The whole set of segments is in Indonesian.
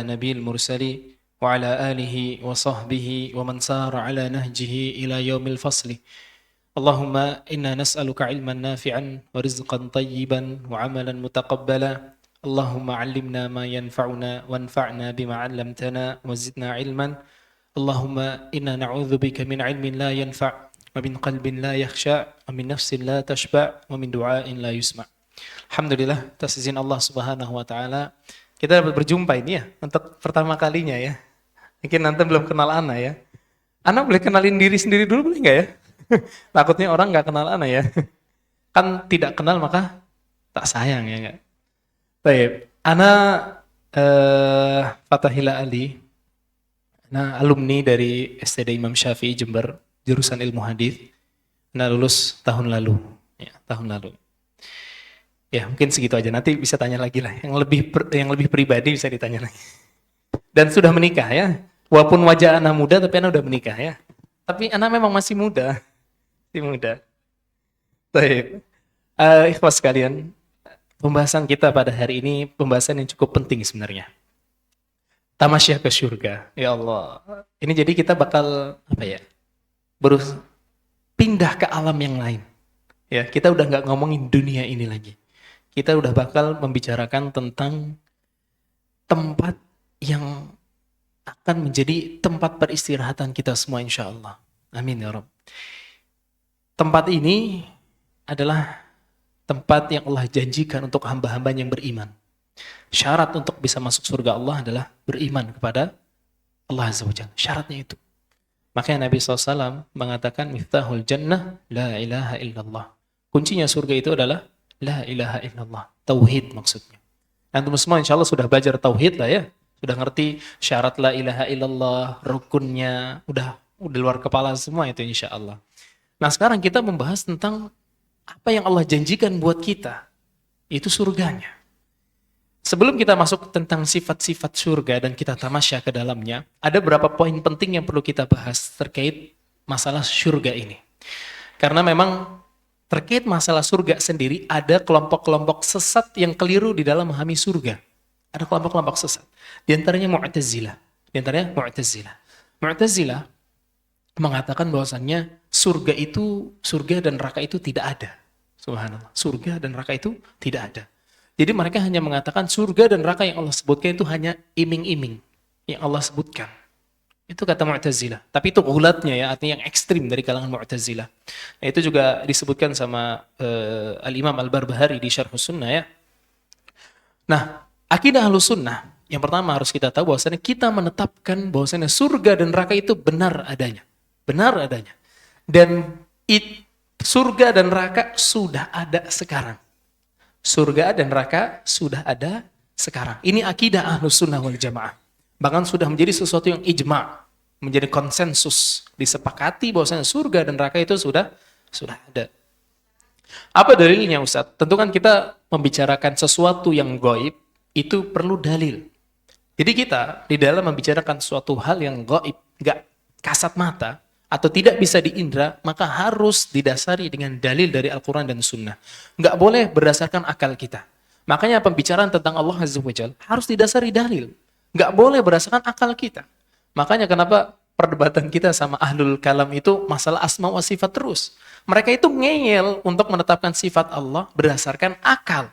نبي المرسل وعلى آله وصحبه ومن سار على نهجه إلى يوم الفصل اللهم إنا نسألك علما نافعا ورزقا طيبا وعملا متقبلا اللهم علمنا ما ينفعنا وانفعنا بما علمتنا وزدنا علما اللهم إنا نعوذ بك من علم لا ينفع ومن قلب لا يخشع ومن نفس لا تشبع ومن دعاء لا يسمع. Alhamdulillah, atas izin Allah Subhanahu wa taala, kita dapat berjumpa ini ya untuk pertama kalinya ya. Mungkin nanti belum kenal Ana ya. Ana boleh kenalin diri sendiri dulu boleh nggak ya? Takutnya orang nggak kenal Ana ya. Kan tidak kenal maka tak sayang ya nggak? Baik, Ana Fatahila Ali, Ana alumni dari STD Imam Syafi'i Jember, jurusan ilmu hadis. Ana lulus tahun lalu, ya tahun lalu. Ya mungkin segitu aja, nanti bisa tanya lagi lah. Yang lebih pribadi bisa ditanya lagi. Dan sudah menikah ya. Walaupun wajah anak muda tapi anak udah menikah ya. Tapi anak memang masih muda. Masih muda. Baik. Ikhwas sekalian, pembahasan kita pada hari ini pembahasan yang cukup penting sebenarnya. Tamasyah ke surga. Ya Allah. Ini jadi kita bakal pindah ke alam yang lain. Ya, kita udah nggak ngomongin dunia ini lagi. Kita udah bakal membicarakan tentang tempat yang akan menjadi tempat peristirahatan kita semua insya Allah. Amin ya Rabb. Tempat ini adalah tempat yang Allah janjikan untuk hamba-hamba yang beriman. Syarat untuk bisa masuk surga Allah adalah beriman kepada Allah Azza wa Jalla. Syaratnya itu. Makanya Nabi SAW mengatakan, Miftahul Jannah, la ilaha illallah. Kuncinya surga itu adalah la ilaha illallah. Tauhid maksudnya. Antum semua insya Allah sudah belajar tauhid lah ya. Sudah ngerti syarat la ilaha illallah, rukunnya, udah luar kepala semua itu insya Allah. Nah sekarang kita membahas tentang apa yang Allah janjikan buat kita. Itu surganya. Sebelum kita masuk tentang sifat-sifat surga dan kita tamasya ke dalamnya, ada beberapa poin penting yang perlu kita bahas terkait masalah surga ini. Karena memang terkait masalah surga sendiri, ada kelompok-kelompok sesat yang keliru di dalam memahami surga. Ada kelompok-kelompok sesat. Di antaranya Mu'tazilah. Mu'tazilah mengatakan bahwasannya surga dan neraka itu tidak ada. Subhanallah. Surga dan neraka itu tidak ada. Jadi mereka hanya mengatakan surga dan neraka yang Allah sebutkan itu hanya iming-iming yang Allah sebutkan. Itu kata Mu'tazilah. Tapi itu ulatnya ya, artinya yang ekstrim dari kalangan Mu'tazilah. Nah, itu juga disebutkan sama Al-Imam Al-Barbahari di Syarh Sunnah ya. Nah, akidah Ahlus Sunnah, yang pertama harus kita tahu bahwasanya kita menetapkan bahwasanya surga dan neraka itu benar adanya. Benar adanya. Dan surga dan neraka sudah ada sekarang. Surga dan neraka sudah ada sekarang. Ini akidah Ahlus Sunnah wal Jamaah. Bahkan sudah menjadi sesuatu yang ijma', menjadi konsensus, disepakati bahwasanya surga dan neraka itu sudah ada. Apa dalilnya Ustaz? Tentu kan kita membicarakan sesuatu yang gaib, itu perlu dalil. Jadi kita di dalam membicarakan suatu hal yang gaib, enggak kasat mata, atau tidak bisa diindra, maka harus didasari dengan dalil dari Al-Quran dan Sunnah. Enggak boleh berdasarkan akal kita. Makanya pembicaraan tentang Allah Azza wa Jalla harus didasari dalil. Nggak boleh berdasarkan akal kita. Makanya kenapa perdebatan kita sama ahlul kalam itu masalah asma wa sifat terus. Mereka itu ngeyel untuk menetapkan sifat Allah berdasarkan akal.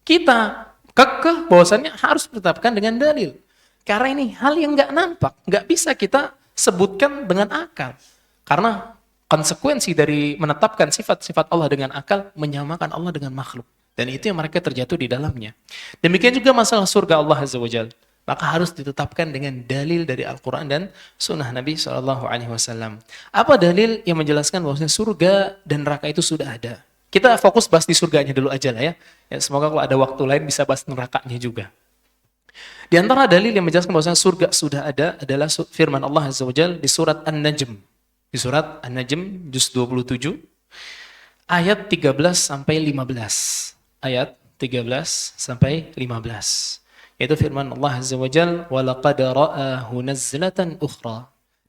Kita kekeh bahwasannya harus ditetapkan dengan dalil. Karena ini hal yang nggak nampak. Nggak bisa kita sebutkan dengan akal. Karena konsekuensi dari menetapkan sifat-sifat Allah dengan akal menyamakan Allah dengan makhluk. Dan itu yang mereka terjatuh di dalamnya. Demikian juga masalah surga Allah Azza wa Jalla. Maka harus ditetapkan dengan dalil dari Al-Quran dan Sunnah Nabi SAW. Apa dalil yang menjelaskan bahwa surga dan neraka itu sudah ada? Kita fokus bahas di surganya dulu aja lah ya. Semoga kalau ada waktu lain bisa bahas nerakanya juga. Di antara dalil yang menjelaskan bahwa surga sudah ada adalah firman Allah Azza wa Jalla di surat An-Najm. Di surat An-Najm juz 27 ayat 13 sampai 15. Ayat 13 sampai 15. Yaitu firman Allah Azza wa Jalla, وَلَقَدْ رَآهُ نَزْلَةً أُخْرَى.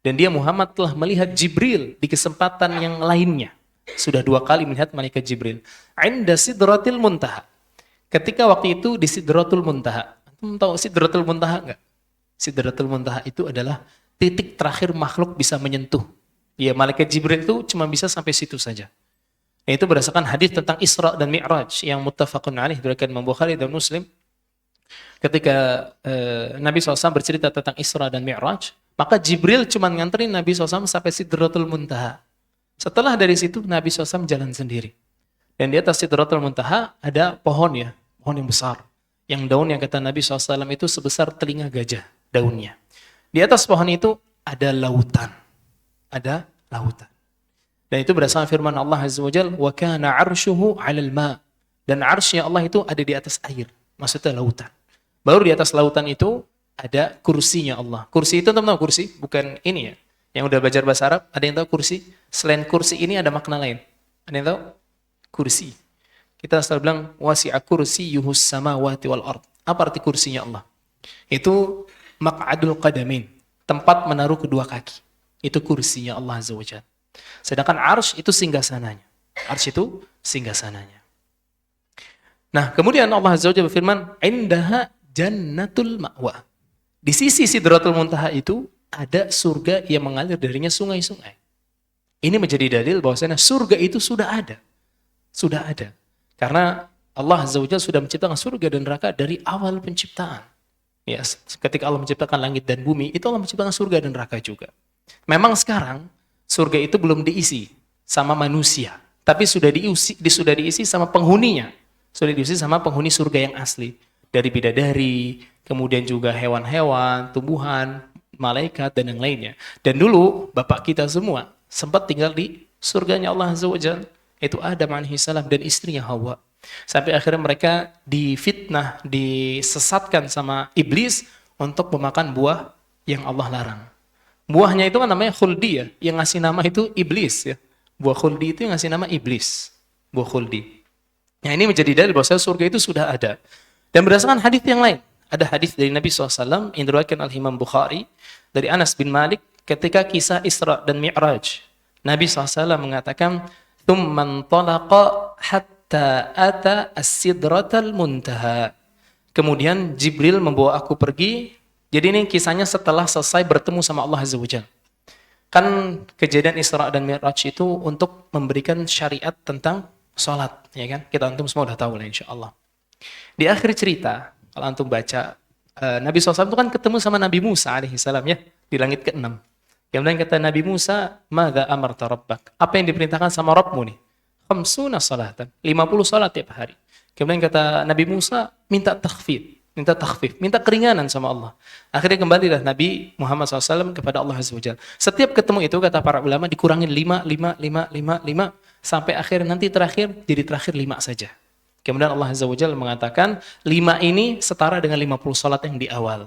Dan dia Muhammad telah melihat Jibril di kesempatan yang lainnya. Sudah 2 kali melihat malaikat Jibril. عِنْدَ سِدْرَةِ الْمُنْتَهَى. Ketika waktu itu di Sidratul Muntaha. Tahu Sidratul Muntaha enggak? Sidratul Muntaha itu adalah titik terakhir makhluk bisa menyentuh. Ya, malaikat Jibril itu cuma bisa sampai situ saja. Itu berdasarkan hadis tentang Isra dan Mi'raj yang muttafaqun alaih diriwayatkan Imam Bukhari dan Muslim. Ketika Nabi SAW bercerita tentang Isra dan Mi'raj, maka Jibril cuma nganterin Nabi SAW sampai Sidratul Muntaha. Setelah dari situ Nabi SAW jalan sendiri. Dan di atas Sidratul Muntaha ada pohon ya, pohon yang besar. Yang daun yang kata Nabi SAW itu sebesar telinga gajah daunnya. Di atas pohon itu ada lautan. Ada lautan. Dan itu berdasarkan firman Allah Azza wa Jalla, wa kana 'arshuhu 'alal ma'. Dan 'arsy-nya Allah itu ada di atas air, maksudnya lautan. Baru di atas lautan itu ada kursinya Allah. Kursi itu teman-teman, kursi bukan ini ya. Yang udah belajar bahasa Arab, ada yang tahu kursi? Selain kursi ini ada makna lain. Ada yang tahu? Kursi. Kita selalu bilang wasi'a kursiyyuhus samawati wal ard. Apa arti kursinya Allah? Itu maq'adul qadamin, tempat menaruh kedua kaki. Itu kursinya Allah Azza wa Jalla. Sedangkan arsy itu singgasananya. Arsy itu singgasananya. Nah, kemudian Allah Azza wa Jalla berfirman, "Indaha jannatul ma'wa." Di sisi Sidratul Muntaha itu ada surga yang mengalir darinya sungai-sungai. Ini menjadi dalil bahwasanya surga itu sudah ada. Sudah ada. Karena Allah Azza wa Jalla sudah menciptakan surga dan neraka dari awal penciptaan. Ya, ketika Allah menciptakan langit dan bumi, itu Allah menciptakan surga dan neraka juga. Memang sekarang surga itu belum diisi sama manusia, tapi sudah diisi sama penghuninya. Sudah diisi sama penghuni surga yang asli. Dari bidadari, kemudian juga hewan-hewan, tumbuhan, malaikat, dan yang lainnya. Dan dulu, bapak kita semua sempat tinggal di surganya Allah Azza wa Jalla. Itu Adam alaihissalam dan istrinya Hawa. Sampai akhirnya mereka difitnah, disesatkan sama iblis untuk memakan buah yang Allah larang. Buahnya itu kan namanya khuldi ya, yang ngasih nama itu iblis ya. Buah khuldi itu yang ngasih nama iblis. Buah khuldi. Nah, ini menjadi dalil bahwa surga itu sudah ada. Dan berdasarkan hadis yang lain, ada hadis dari Nabi SAW yang diriwayatkan oleh Imam Bukhari dari Anas bin Malik ketika kisah Isra dan Mi'raj. Nabi SAW mengatakan, "Tsumman talaqa hatta ata as-sidratal muntaha." Kemudian Jibril membawa aku pergi. Jadi ini kisahnya setelah selesai bertemu sama Allah Azza wa Jalla. Kan kejadian Isra dan Mi'raj itu untuk memberikan syariat tentang sholat, ya kan? Kita antum semua udah tahu lah insyaallah. Di akhir cerita, kalau antum baca, Nabi SAW itu kan ketemu sama Nabi Musa alaihissalam ya, di langit ke-6. Kemudian kata Nabi Musa, "Madza amarta rabbak?" Apa yang diperintahkan sama Rabbmu nih? 50 salatan, 50 salat tiap hari. Kemudian kata Nabi Musa, minta takhfif, minta keringanan sama Allah. Akhirnya kembalilah Nabi Muhammad SAW kepada Allah Azza wa Jalla. Setiap ketemu itu, kata para ulama, dikurangin 5, sampai akhir nanti terakhir, jadi terakhir 5 saja. Kemudian Allah Azza wa Jalla mengatakan, 5 ini setara dengan 50 salat yang di awal.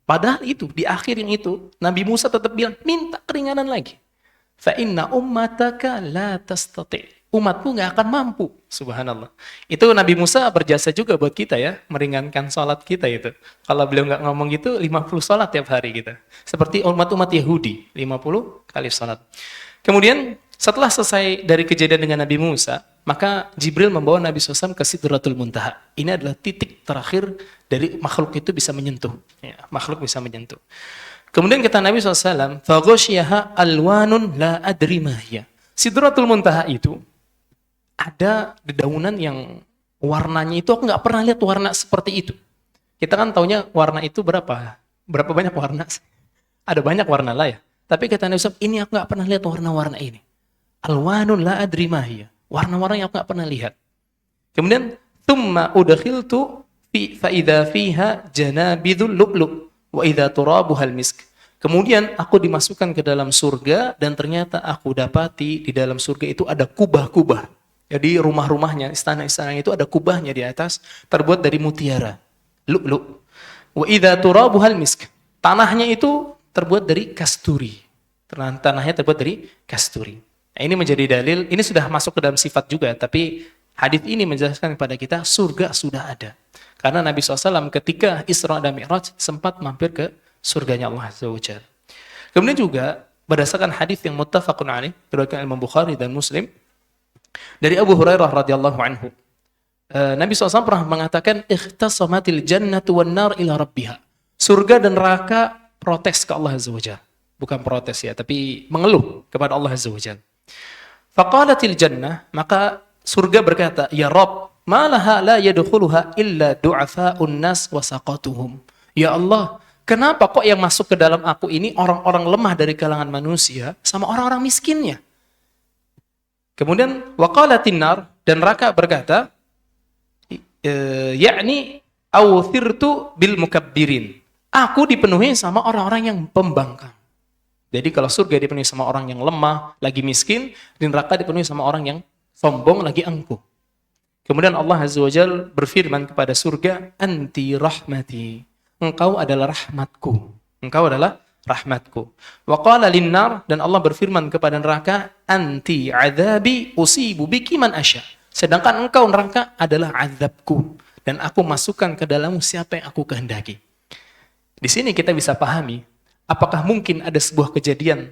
Padahal itu, di akhir yang itu, Nabi Musa tetap bilang, minta keringanan lagi. Fa inna ummataka la tastati'. Umatmu nggak akan mampu. Subhanallah. Itu Nabi Musa berjasa juga buat kita ya, meringankan sholat kita itu. Kalau beliau nggak ngomong gitu, 50 sholat tiap hari kita. Seperti umat-umat Yahudi, 50 kali sholat. Kemudian setelah selesai dari kejadian dengan Nabi Musa, maka Jibril membawa Nabi SAW ke Sidratul Muntaha. Ini adalah titik terakhir dari makhluk itu bisa menyentuh. Ya, makhluk bisa menyentuh. Kemudian kata Nabi SAW, "Faghasyiha alwanun la adri ma hiya." Sidratul Muntaha itu ada dedaunan yang warnanya itu aku nggak pernah lihat warna seperti itu. Kita kan taunya warna itu berapa banyak warna? Ada banyak warna lah ya. Tapi kata Nabi SAW, ini aku nggak pernah lihat warna-warna ini. Alwanun la adri ma hiya. Warna-warna yang aku nggak pernah lihat. Kemudian, "Tsumma udkhiltu fa idza fiha janabidul lu'lu' wa idza turabuhal misk." Kemudian aku dimasukkan ke dalam surga dan ternyata aku dapati di dalam surga itu ada kubah-kubah. Jadi rumah-rumahnya, istana-istana itu ada kubahnya di atas terbuat dari mutiara, lu'lu'. Wa idza turabuhal misk. Tanahnya itu terbuat dari kasturi. Tanahnya terbuat dari kasturi. Nah, ini menjadi dalil, ini sudah masuk ke dalam sifat juga, tapi hadis ini menjelaskan kepada kita surga sudah ada. Karena Nabi SAW ketika Isra dan Mi'raj sempat mampir ke surganya Allah Azza wa Jalla. Kemudian juga berdasarkan hadis yang muttafaqun alaih diriwayatkan Imam Bukhari dan Muslim dari Abu Hurairah radhiyallahu anhu. Nabi SAW pernah mengatakan, "Ikhtasamatil jannatu wan nar ila rabbiha." Surga dan neraka protes ke Allah Azza wa Jalla. Bukan protes ya, tapi mengeluh kepada Allah Azza wa Jalla. Faqalatil jannah, maka surga berkata, "Ya Rabb, ma laha la yadkhuluha illa du'afa'un nas wa saqatuhum." Ya Allah, kenapa kok yang masuk ke dalam aku ini orang-orang lemah dari kalangan manusia sama orang-orang miskinnya? Kemudian waqalatin nar, dan neraka berkata, yakni awthirtu bil mukabbirin. Aku dipenuhi sama orang-orang yang pembangkang. Jadi kalau surga dipenuhi sama orang yang lemah, lagi miskin, di neraka dipenuhi sama orang yang sombong, lagi angkuh. Kemudian Allah Azza wa Jalla berfirman kepada surga, "Anti rahmati." Engkau adalah rahmatku. Engkau adalah rahmatku. Wa qala linnar, dan Allah berfirman kepada neraka, "Anti adzabi usibu biki man asya." Sedangkan engkau neraka adalah azabku, dan aku masukkan ke dalammu siapa yang aku kehendaki. Di sini kita bisa pahami, apakah mungkin ada sebuah kejadian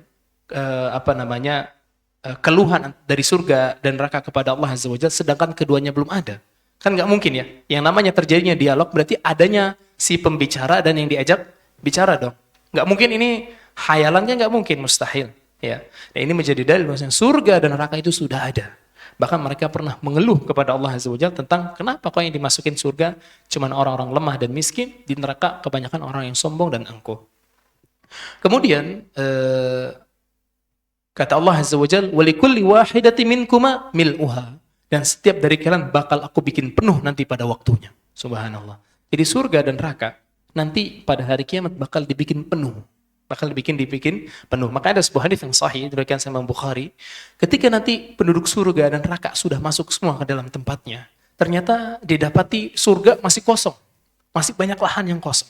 keluhan dari surga dan neraka kepada Allah Azza wa Jalla sedangkan keduanya belum ada? Kan nggak mungkin ya. Yang namanya terjadinya dialog berarti adanya si pembicara dan yang diajak bicara dong. Nggak mungkin ini khayalannya, nggak mungkin, mustahil. Ya. Nah, ini menjadi dalil bahwasanya surga dan neraka itu sudah ada. Bahkan mereka pernah mengeluh kepada Allah Azza wa Jalla tentang kenapa kok yang dimasukin surga cuma orang-orang lemah dan miskin, di neraka kebanyakan orang yang sombong dan angkuh. Kemudian kata Allah Azza wa Jalla, "Wa likulli wahidatin minkuma mil'uha." Dan setiap dari kalian bakal aku bikin penuh nanti pada waktunya. Subhanallah. Jadi surga dan neraka nanti pada hari kiamat bakal dibikin penuh. Bakal dibikin penuh. Maka ada sebuah hadis yang sahih diriwayatkan sama Bukhari, ketika nanti penduduk surga dan neraka sudah masuk semua ke dalam tempatnya, ternyata didapati surga masih kosong. Masih banyak lahan yang kosong.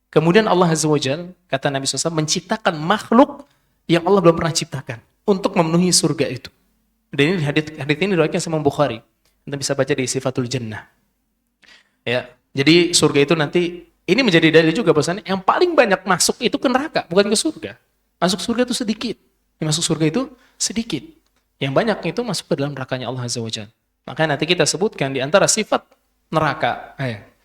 Kemudian Allah Azza wa Jalla, kata Nabi SAW, menciptakan makhluk yang Allah belum pernah ciptakan untuk memenuhi surga itu. Dan ini hadis ini diriwayatkan sama Bukhari. Anda bisa baca di Sifatul Jannah. Ya, jadi surga itu nanti ini menjadi dalil juga bahwasanya yang paling banyak masuk itu ke neraka, bukan ke surga. Masuk surga itu sedikit. Yang masuk surga itu sedikit. Yang banyak itu masuk ke dalam nerakanya Allah Azza wa Jalla. Makanya nanti kita sebutkan di antara sifat neraka,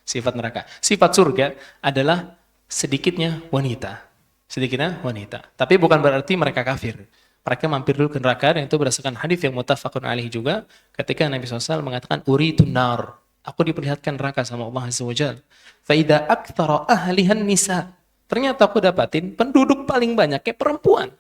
sifat neraka. Sifat surga adalah sedikitnya wanita. Sedikitnya wanita. Tapi bukan berarti mereka kafir. Mereka mampir dulu ke neraka, dan itu berdasarkan hadis yang muttafaqun alaihi juga, ketika Nabi SAW mengatakan, "Uritun nar." Aku diperlihatkan neraka sama Allah Azza wa Jalla. Faida aktsara ahlihan nisa. Ternyata aku dapatin penduduk paling banyak kayak perempuan.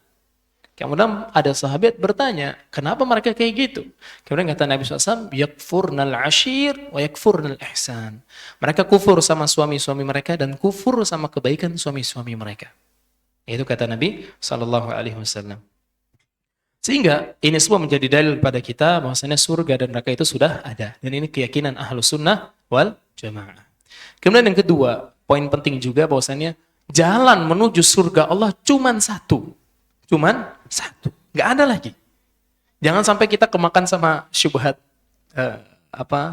Kemudian ada sahabat bertanya, kenapa mereka kayak gitu? Kemudian kata Nabi SAW, yakfurnal ashir wa yakfurnal ihsan. Mereka kufur sama suami-suami mereka dan kufur sama kebaikan suami-suami mereka. Itu kata Nabi SAW. Sehingga ini semua menjadi dalil pada kita bahwasanya surga dan neraka itu sudah ada. Dan ini keyakinan Ahlus Sunnah wal Jamaah. Kemudian yang kedua, poin penting juga bahwasanya jalan menuju surga Allah cuman satu. Cuman satu. Nggak ada lagi. Jangan sampai kita kemakan sama syubhat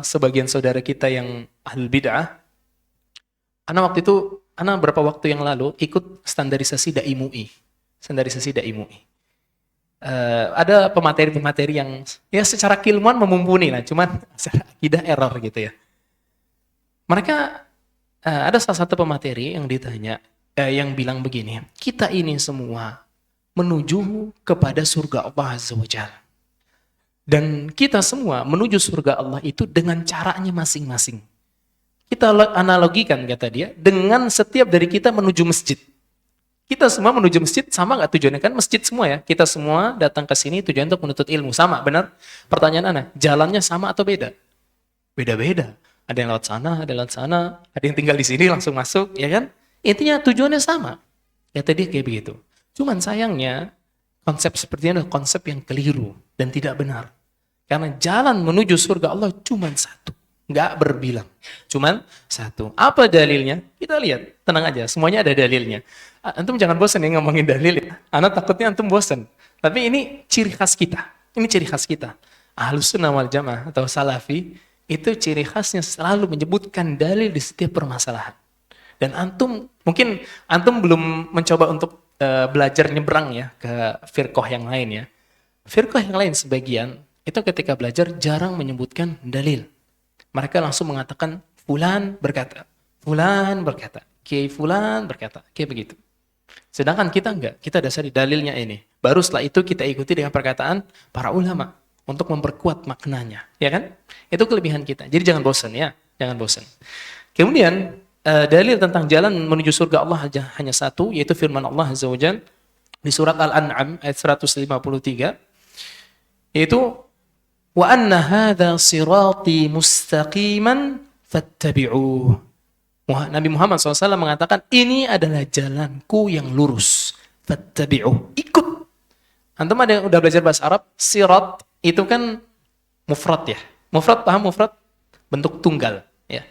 sebagian saudara kita yang ahlul bid'ah. Berapa waktu yang lalu ikut standarisasi Dai MUI. Standarisasi Dai MUI. Ada pemateri-pemateri yang ya secara keilmuan memumpuni lah, cuman secara akidah error gitu ya. Mereka ada salah satu pemateri yang ditanya, yang bilang begini, kita ini semua menuju kepada surga Allah Azza wa Jalla. Dan kita semua menuju surga Allah itu dengan caranya masing-masing. Kita analogikan, kata dia, dengan setiap dari kita menuju masjid. Kita semua menuju masjid sama nggak tujuannya? Kan masjid semua ya. Kita semua datang ke sini tujuan untuk menuntut ilmu. Sama, benar? Pertanyaan Anda, jalannya sama atau beda? Beda-beda. Ada yang lewat sana, ada yang lewat sana, ada yang tinggal di sini langsung masuk, ya kan? Intinya tujuannya sama. Ya tadi kayak begitu. Cuman sayangnya konsep seperti ini adalah konsep yang keliru dan tidak benar. Karena jalan menuju surga Allah cuma satu. Nggak berbilang. Cuman satu. Apa dalilnya? Kita lihat. Tenang aja. Semuanya ada dalilnya. Antum jangan bosan ya ngomongin dalil ya. Anak takutnya antum bosan. Tapi ini ciri khas kita. Ini ciri khas kita. Ahlus Sunnah wal Jamaah atau Salafi itu ciri khasnya selalu menyebutkan dalil di setiap permasalahan. Dan mungkin antum belum mencoba untuk belajar nyebrang ya ke firqah yang lain ya. Firqah yang lain sebagian itu ketika belajar jarang menyebutkan dalil. Mereka langsung mengatakan fulan berkata. Kiai fulan berkata, kayak begitu. Sedangkan kita enggak, kita dasari dalilnya ini. Baru setelah itu kita ikuti dengan perkataan para ulama untuk memperkuat maknanya, ya kan? Itu kelebihan kita. Jadi jangan bosan ya, jangan bosan. Kemudian dalil tentang jalan menuju surga Allah hanya satu, yaitu firman Allah Azza wa Jalla di surat Al-An'am ayat 153, yaitu wa anna hadza sirati mustaqiman fattabi'uh. Nabi Muhammad SAW mengatakan, ini adalah jalanku yang lurus. Fattabi'uh. Ikut. Antum ada yang udah belajar bahasa Arab, sirat itu kan mufrad ya. Mufrad, paham mufrad? Bentuk tunggal. Ya.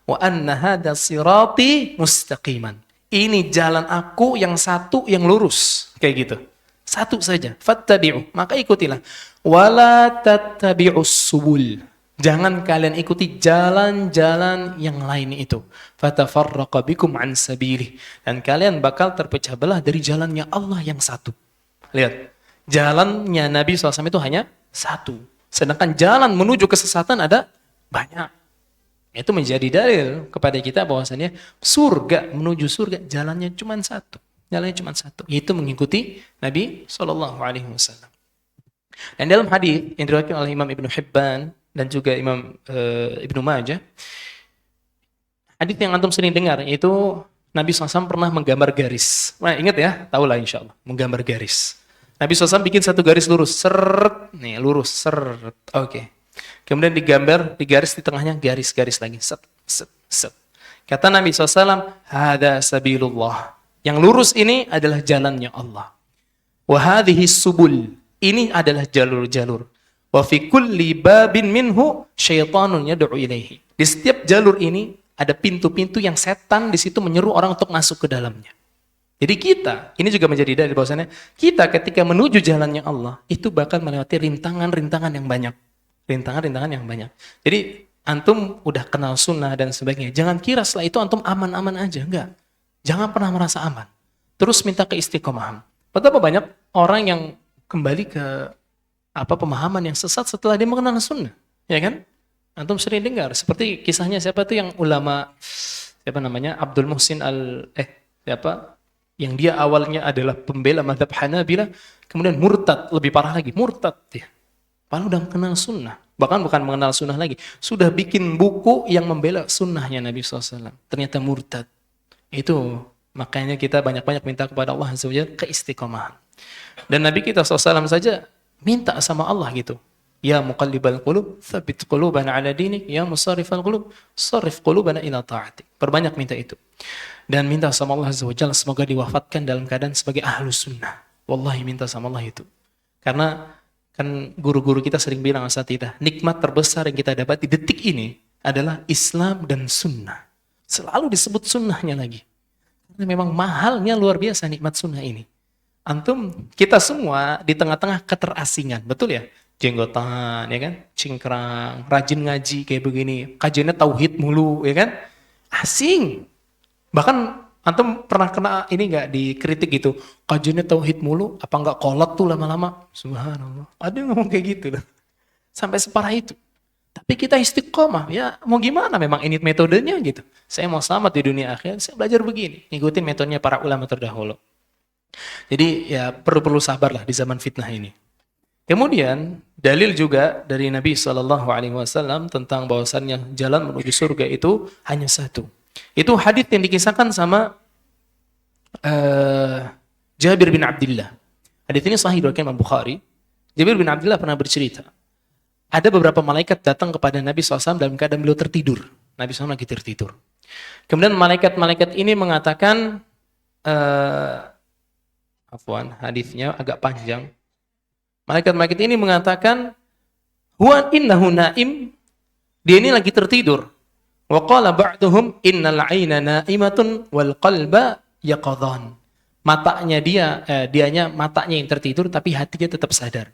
Wa anna hadza sirati mustaqiman. Ini jalan aku yang satu yang lurus. Kayak gitu. Satu saja. Fattabi'uh. Maka ikutilah. Wala tattabi'us subul. Jangan kalian ikuti jalan-jalan yang lain itu. Fatafarraqa bikum an sabilih. Dan kalian bakal terpecah belah dari jalannya Allah yang satu. Lihat. Jalannya Nabi SAW itu hanya satu. Sedangkan jalan menuju kesesatan ada banyak. Itu menjadi dalil kepada kita bahwasannya surga, menuju surga jalannya cuma satu. Jalannya cuma satu. Itu mengikuti Nabi SAW. Dan dalam hadis yang diriwayatkan oleh Imam Ibnu Hibban dan juga Imam Ibnu Majah, hadis yang antum sering dengar itu Nabi SAW pernah menggambar garis. Nah, ingat ya, tahulah insya Allah, menggambar garis. Nabi SAW bikin satu garis lurus, seret, nih lurus, seret, oke. Kemudian digambar, di garis di tengahnya garis-garis lagi, set, set, set. Kata Nabi SAW, hada sabilullah. Yang lurus ini adalah jalannya Allah. Wa hadhihi subul. Ini adalah jalur-jalur. Wa fi kulli babin minhu syaitanun yad'u ilaihi. Di setiap jalur ini ada pintu-pintu yang setan di situ menyeru orang untuk masuk ke dalamnya. Jadi kita, ini juga menjadi dalil bahwasannya kita ketika menuju jalannya Allah itu bakal melewati rintangan-rintangan yang banyak. Rintangan-rintangan yang banyak. Jadi antum udah kenal sunnah dan sebagainya. Jangan kira setelah itu antum aman-aman aja, enggak. Jangan pernah merasa aman. Terus minta keistiqomahan. Betapa banyak orang yang kembali ke pemahaman yang sesat setelah dia mengenal sunnah, ya kan? Antum sering dengar seperti kisahnya siapa tuh yang ulama siapa namanya Abdul Muhsin siapa yang dia awalnya adalah pembela mazhab Hanabila, kemudian murtad, lebih parah lagi murtad dia. Padahal udah mengenal sunnah, bahkan bukan mengenal sunnah lagi, sudah bikin buku yang membela sunnahnya Nabi SAW. Ternyata murtad. Itu makanya kita banyak-banyak minta kepada Allah Azza wa Jalla keistiqomahan. Dan Nabi kita SAW saja minta sama Allah gitu. Ya muqallibal qulub, tsabbit qulubana ala dinik, ya musarrifal qulub, sarrif qulubana ila ta'atik. Perbanyak minta itu. Dan minta sama Allah Azza wa Jalla semoga diwafatkan dalam keadaan sebagai ahlus sunnah. Wallahi minta sama Allah itu. Karena kan guru-guru kita sering bilang asatidah, nikmat terbesar yang kita dapat di detik ini adalah Islam dan sunnah. Selalu disebut sunnahnya lagi. Karena memang mahalnya luar biasa nikmat sunnah ini. Antum, kita semua di tengah-tengah keterasingan, betul ya? Jenggotan, ya kan? Cingkrang, rajin ngaji kayak begini, kajiannya tauhid mulu, ya kan? Asing. Bahkan antum pernah kena ini nggak dikritik gitu? Kajiannya tauhid mulu, apa nggak kolot tuh lama-lama? Subhanallah. Ada yang ngomong kayak gitu loh. Sampai separah itu. Tapi kita istiqomah, ya mau gimana? Memang ini metodenya gitu. Saya mau selamat di dunia akhir, saya belajar begini, ngikutin metodenya para ulama terdahulu. Jadi ya perlu sabarlah di zaman fitnah ini. Kemudian dalil juga dari Nabi SAW tentang bahwasannya jalan menuju surga itu hanya satu. Itu hadits yang dikisahkan sama Jabir bin Abdullah. Hadits ini sahih diriwayatkan Imam Bukhari. Jabir bin Abdullah pernah bercerita. Ada beberapa malaikat datang kepada Nabi SAW dalam keadaan beliau tertidur. Nabi SAW lagi tertidur. Kemudian malaikat-malaikat ini mengatakan, hadisnya agak panjang. Malaikat-malaikat ini mengatakan, huwa innahu naim, dia ini lagi tertidur. Wa qala ba'duhum innal 'aina na'imatun wal qalba yaqadhan. Matanya dianya matanya yang tertidur tapi hatinya tetap sadar.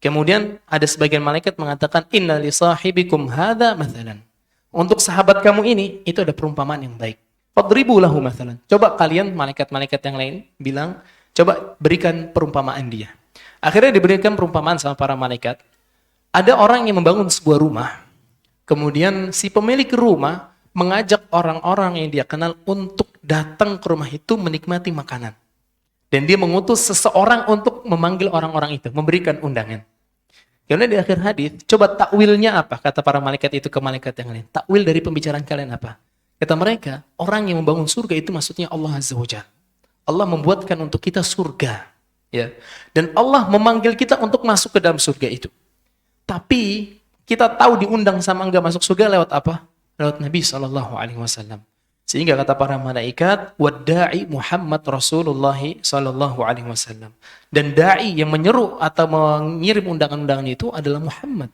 Kemudian ada sebagian malaikat mengatakan inna li sahibikum hadza mathalan. Untuk sahabat kamu ini itu ada perumpamaan yang baik. Fadribu lahu mathalan. Coba kalian malaikat-malaikat yang lain bilang, coba berikan perumpamaan dia. Akhirnya diberikan perumpamaan sama para malaikat. Ada orang yang membangun sebuah rumah. Kemudian si pemilik rumah mengajak orang-orang yang dia kenal untuk datang ke rumah itu menikmati makanan. Dan dia mengutus seseorang untuk memanggil orang-orang itu, memberikan undangan. Kemudian di akhir hadis, coba takwilnya apa? Kata para malaikat itu ke malaikat yang lain. Takwil dari pembicaraan kalian apa? Kata mereka, orang yang membangun surga itu maksudnya Allah Azza wa Jalla. Allah membuatkan untuk kita surga. Ya. Dan Allah memanggil kita untuk masuk ke dalam surga itu. Tapi kita tahu diundang sama enggak masuk surga lewat apa? Lewat Nabi SAW. Sehingga kata para malaikat, wadda'i Muhammad Rasulullah SAW. Dan da'i yang menyeru atau mengirim undangan-undangan itu adalah Muhammad.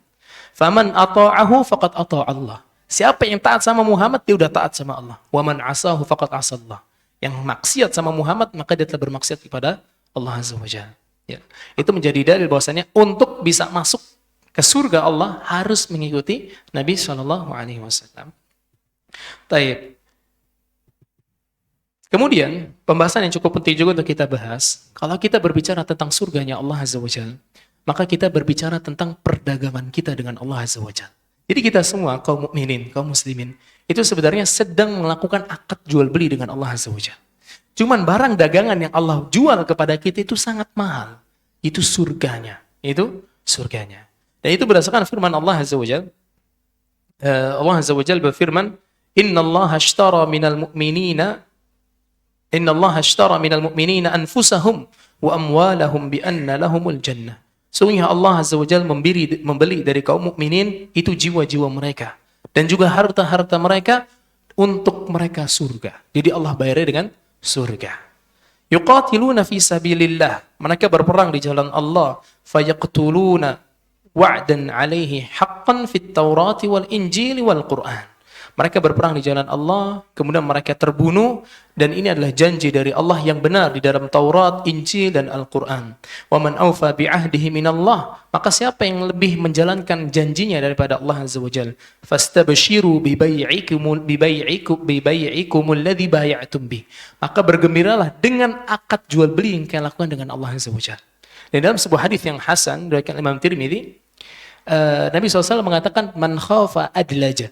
Faman ata'ahu faqad ata'allah. Siapa yang taat sama Muhammad, dia udah taat sama Allah. Waman asahu faqad asallah. Yang maksiat sama Muhammad, maka dia telah bermaksiat kepada Allah Azza wa Jalla. Ya. Itu menjadi dalil bahwasanya untuk bisa masuk ke surga Allah harus mengikuti Nabi SAW. Taib. Kemudian, pembahasan yang cukup penting juga untuk kita bahas, kalau kita berbicara tentang surganya Allah Azza wa Jalla, maka kita berbicara tentang perdagangan kita dengan Allah Azza wa Jalla. Jadi kita semua, kaum mukminin, kaum muslimin, itu sebenarnya sedang melakukan akad jual beli dengan Allah Azza wa Jalla. Cuman barang dagangan yang Allah jual kepada kita itu sangat mahal. Itu surganya. Itu surganya. Dan itu berdasarkan firman Allah Azza wa Jalla. Allah Azza wa Jalla berfirman, Inna Allah ashtara minal mu'minina anfusahum wa amwalahum bi anna lahumul jannah. Sungguh Allah Azza wa Jalla membeli dari kaum mukminin itu jiwa-jiwa mereka dan juga harta-harta mereka untuk mereka surga. Jadi Allah bayarnya dengan surga. Yuqatiluna fi sabilillah. Mereka berperang di jalan Allah. Fayaqtuluna wa'dan alaihi haqqan fit Taurati wal Injili wal Qur'an. Mereka berperang di jalan Allah, kemudian mereka terbunuh, dan ini adalah janji dari Allah yang benar di dalam Taurat, Injil, dan Al-Quran. وَمَنْ أَوْفَى بِعَهْدِهِ مِنَ اللَّهِ. Maka siapa yang lebih menjalankan janjinya daripada Allah Azza wa Jalla? فَاسْتَبْشِرُوا بِبَيْعِكُمُ الَّذِي بَايَعْتُمْ بِهِ. Maka bergembiralah dengan akad jual beli yang kalian lakukan dengan Allah Azza wa Jalla. Dan dalam sebuah hadis yang hasan, diriwayatkan Imam Tirmidzi, Nabi SAW mengatakan, Man khafa adlaja.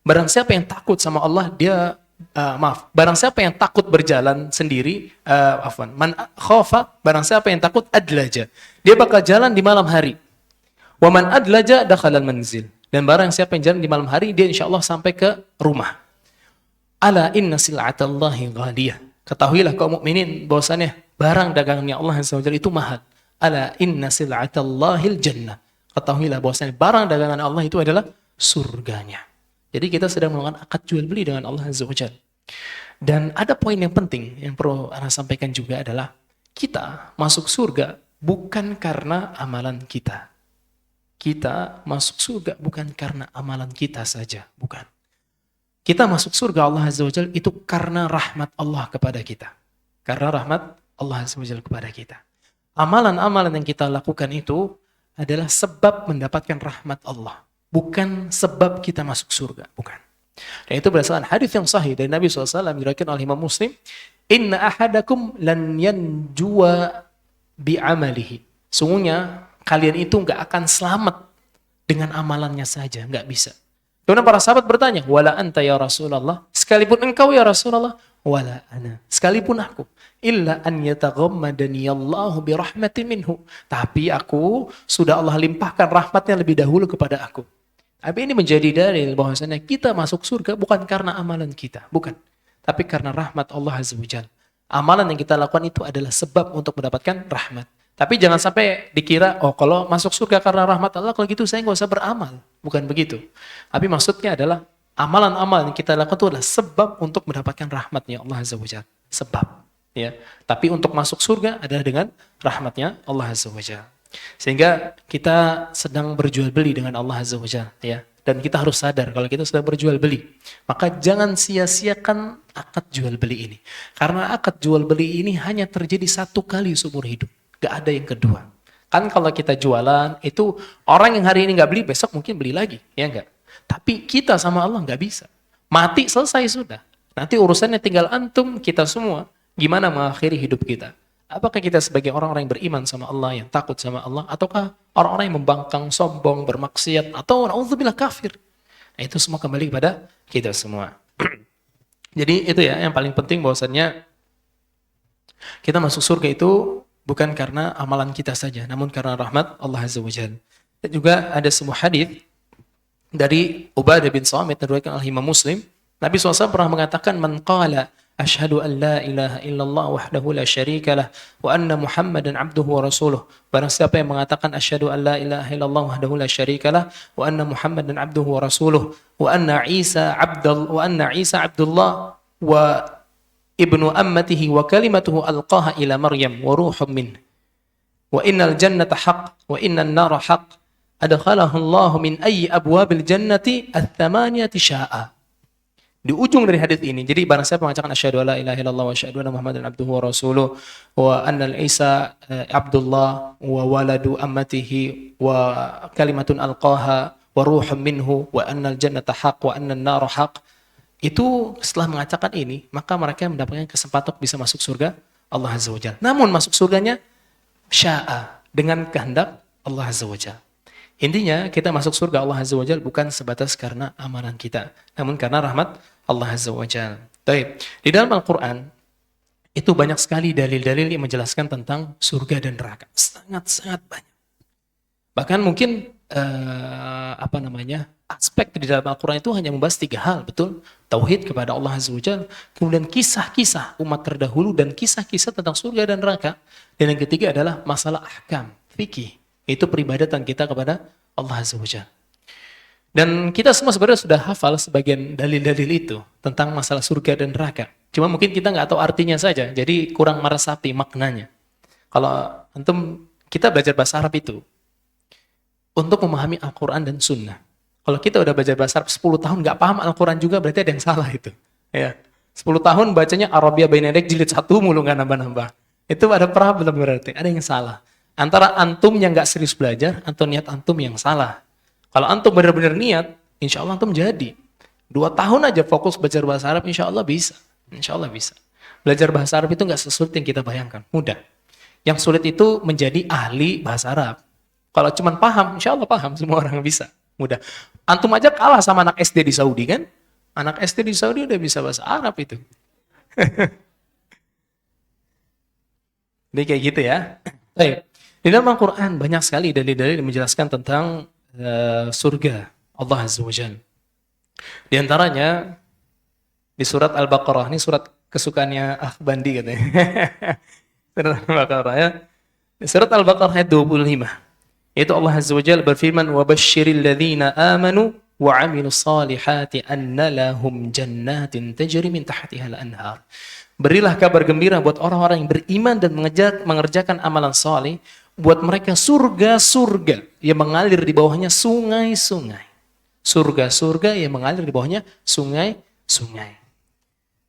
Barang siapa yang takut sama Allah, barang siapa yang takut berjalan sendiri, man khafa, barang siapa yang takut adlaja, dia bakal jalan di malam hari. Wa man adlaja dakhalal manzil. Dan barang siapa yang jalan di malam hari, dia insyaallah sampai ke rumah. Ala inna sil'atallahi ghaliyah. Ketahuilah kaum mukminin bahwasanya barang dagangannya Allah Azza wa Jalla itu mahal. Ala inna sil'atallahil jannah. Ketahuilah bahwasanya barang dagangan Allah itu adalah surganya. Jadi kita sedang melakukan akad jual beli dengan Allah Azza wa Jalla. Dan ada poin yang penting yang perlu Anda sampaikan juga adalah kita masuk surga bukan karena amalan kita. Kita masuk surga bukan karena amalan kita saja, bukan. Kita masuk surga Allah Azza wa Jalla itu karena rahmat Allah kepada kita. Karena rahmat Allah Azza wa Jalla kepada kita. Amalan-amalan yang kita lakukan itu adalah sebab mendapatkan rahmat Allah. Bukan sebab kita masuk surga, bukan. Dan itu berdasarkan hadis yang sahih dari Nabi SAW diriwayatkan oleh Imam Muslim, Inna ahadakum lan yanjuwa bi'amalihi. Sungguhnya kalian itu nggak akan selamat dengan amalannya saja, nggak bisa. Kemudian para sahabat bertanya, wala anta ya Rasulullah, sekalipun engkau ya Rasulullah, wala ana, sekalipun aku, illa an yataghammadani Allahu bi rahmatin minhu. Tapi aku sudah Allah limpahkan rahmatnya lebih dahulu kepada aku. Tapi ini menjadi dalil bahwasanya kita masuk surga bukan karena amalan kita, bukan. Tapi karena rahmat Allah Azza wa Jalla. Amalan yang kita lakukan itu adalah sebab untuk mendapatkan rahmat. Tapi jangan sampai dikira, oh kalau masuk surga karena rahmat Allah, kalau gitu saya nggak usah beramal. Bukan begitu. Tapi maksudnya adalah amalan-amalan yang kita lakukan itu adalah sebab untuk mendapatkan rahmatnya Allah Azza wa Jalla. Sebab. Ya. Tapi untuk masuk surga adalah dengan rahmatnya Allah Azza wa Jalla. Sehingga kita sedang berjual beli dengan Allah Azza wa Jalla, ya. Dan kita harus sadar kalau kita sedang berjual beli, maka jangan sia-siakan akad jual beli ini. Karena akad jual beli ini hanya terjadi satu kali seumur hidup, gak ada yang kedua. Kan kalau kita jualan itu orang yang hari ini gak beli, besok mungkin beli lagi, ya enggak? Tapi kita sama Allah gak bisa. Mati selesai sudah. Nanti urusannya tinggal antum, kita semua. Gimana mengakhiri hidup kita? Apakah kita sebagai orang-orang yang beriman sama Allah, yang takut sama Allah, ataukah orang-orang yang membangkang, sombong, bermaksiat, atau na'udzubillah kafir? Nah, itu semua kembali kepada kita semua. Jadi itu ya yang paling penting, bahwasannya kita masuk surga itu bukan karena amalan kita saja, namun karena rahmat Allah Azza wa Jalla. Dan juga ada sebuah hadis dari Ubadah bin Samit diriwayatkan oleh Imam Muslim. Nabi SAW pernah mengatakan, "Man qala asyhadu an la ilaha illallah wahdahu la syarika lah wa anna Muhammadan abduhu wa rasuluh." Barang siapa yang mengatakan asyhadu an la ilaha illallah wahdahu la syarika lah wa anna Muhammadan abduhu wa rasuluh wa anna Isa abdullah wa ibnu ammatihi wa kalimatuhu alqaha ila Maryam wa ruhum min wa innal jannata haqq wa innan nara haqq adkhalahu Allah min ayyi abwabil jannati ats-tsamaniyati sya'a. Di ujung dari hadis ini, jadi barang siapa mengatakan asyhadu alla ilaha illallah wa asyhadu anna Muhammadan abduhu wa rasuluh wa anna Isa abdullah wa waladu ammatihi wa kalimatun alqaha wa ruhum minhu wa annal jannata haqq wa annan nara haqq, itu setelah mengatakan ini, maka mereka mendapatkan kesempatan untuk bisa masuk surga Allah Azza wa Jalla. Namun masuk surganya sya'a, dengan kehendak Allah Azza wa Jalla. Intinya kita masuk surga Allah Azza wa Jalla bukan sebatas karena amalan kita, namun karena rahmat Allah Azza wa Jalla. Baik, di dalam Al-Quran itu banyak sekali dalil-dalil yang menjelaskan tentang surga dan neraka. Sangat-sangat banyak. Bahkan mungkin aspek di dalam Al-Quran itu hanya membahas 3 hal, betul? Tauhid kepada Allah Azza wa Jalla, kemudian kisah-kisah umat terdahulu dan kisah-kisah tentang surga dan neraka, dan yang ketiga adalah masalah ahkam, fikih, itu peribadatan kita kepada Allah Azza wa Jalla. Dan kita semua sebenarnya sudah hafal sebagian dalil-dalil itu tentang masalah surga dan neraka. Cuma mungkin kita nggak tahu artinya saja, jadi kurang meresapi maknanya. Kalau kita belajar bahasa Arab itu untuk memahami Al-Quran dan Sunnah. Kalau kita udah belajar bahasa Arab 10 tahun nggak paham Al-Quran juga, berarti ada yang salah itu. Ya, 10 tahun bacanya Arabia Baina Yadik jilid 1 mulu nggak nambah-nambah. Itu ada problem berarti, ada yang salah. Antara antum yang nggak serius belajar, atau niat antum yang salah. Kalau antum benar-benar niat, insya Allah antum jadi. 2 tahun aja fokus belajar bahasa Arab, insya Allah bisa. Insya Allah bisa. Belajar bahasa Arab itu nggak sesulit yang kita bayangkan, mudah. Yang sulit itu menjadi ahli bahasa Arab. Kalau cuma paham, insya Allah paham, semua orang bisa, mudah. Antum aja kalah sama anak SD di Saudi kan? Anak SD di Saudi udah bisa bahasa Arab itu. Jadi kayak gitu ya. Baik. Di dalam Al-Quran banyak sekali dalil-dalil yang menjelaskan tentang surga Allah Azza wa Jalla. Di antaranya di surat Al-Baqarah, ini surat kesukaannya Bandi katanya. Surat Al-Baqarah ya. Di surat Al-Baqarah ayat 25. Itu Allah Azza wa Jalla berfirman, "Wa basyiril ladzina amanu wa 'amilus solihati anna lahum jannatin tajri min tahtiha al-anhar." Berilah kabar gembira buat orang-orang yang beriman dan mengerjakan amalan saleh, buat mereka surga-surga yang mengalir di bawahnya sungai-sungai. Surga-surga yang mengalir di bawahnya sungai-sungai.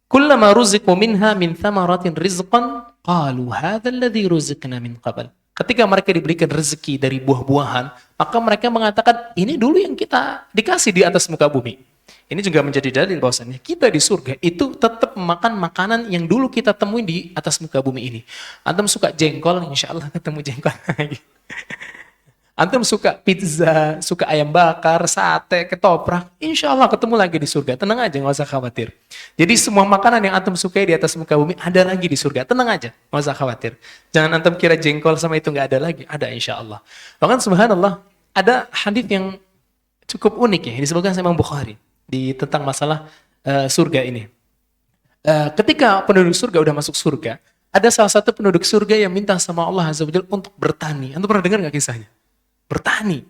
Kullama ruziqu minha min thamaratin rizqan qalu hadzal ladzi ruziqna min qabl. Ketika mereka diberikan rezeki dari buah-buahan, maka mereka mengatakan, ini dulu yang kita dikasih di atas muka bumi. Ini juga menjadi dalil bahwasannya kita di surga itu tetap memakan makanan yang dulu kita temuin di atas muka bumi ini. Antum suka jengkol, insya Allah ketemu jengkol lagi. Antum suka pizza, suka ayam bakar, sate, ketoprak, insya Allah ketemu lagi di surga. Tenang aja, nggak usah khawatir. Jadi semua makanan yang antum sukai di atas muka bumi ada lagi di surga. Tenang aja, nggak usah khawatir. Jangan antum kira jengkol sama itu nggak ada lagi. Ada insya Allah. Bahkan subhanallah, ada hadis yang cukup unik ya, disebutkan sama Imam Bukhari tentang masalah surga ini. Ketika penduduk surga udah masuk surga, ada salah satu penduduk surga yang minta sama Allah Azza wa Jalla untuk bertani. Antum pernah dengar nggak kisahnya? Bertani.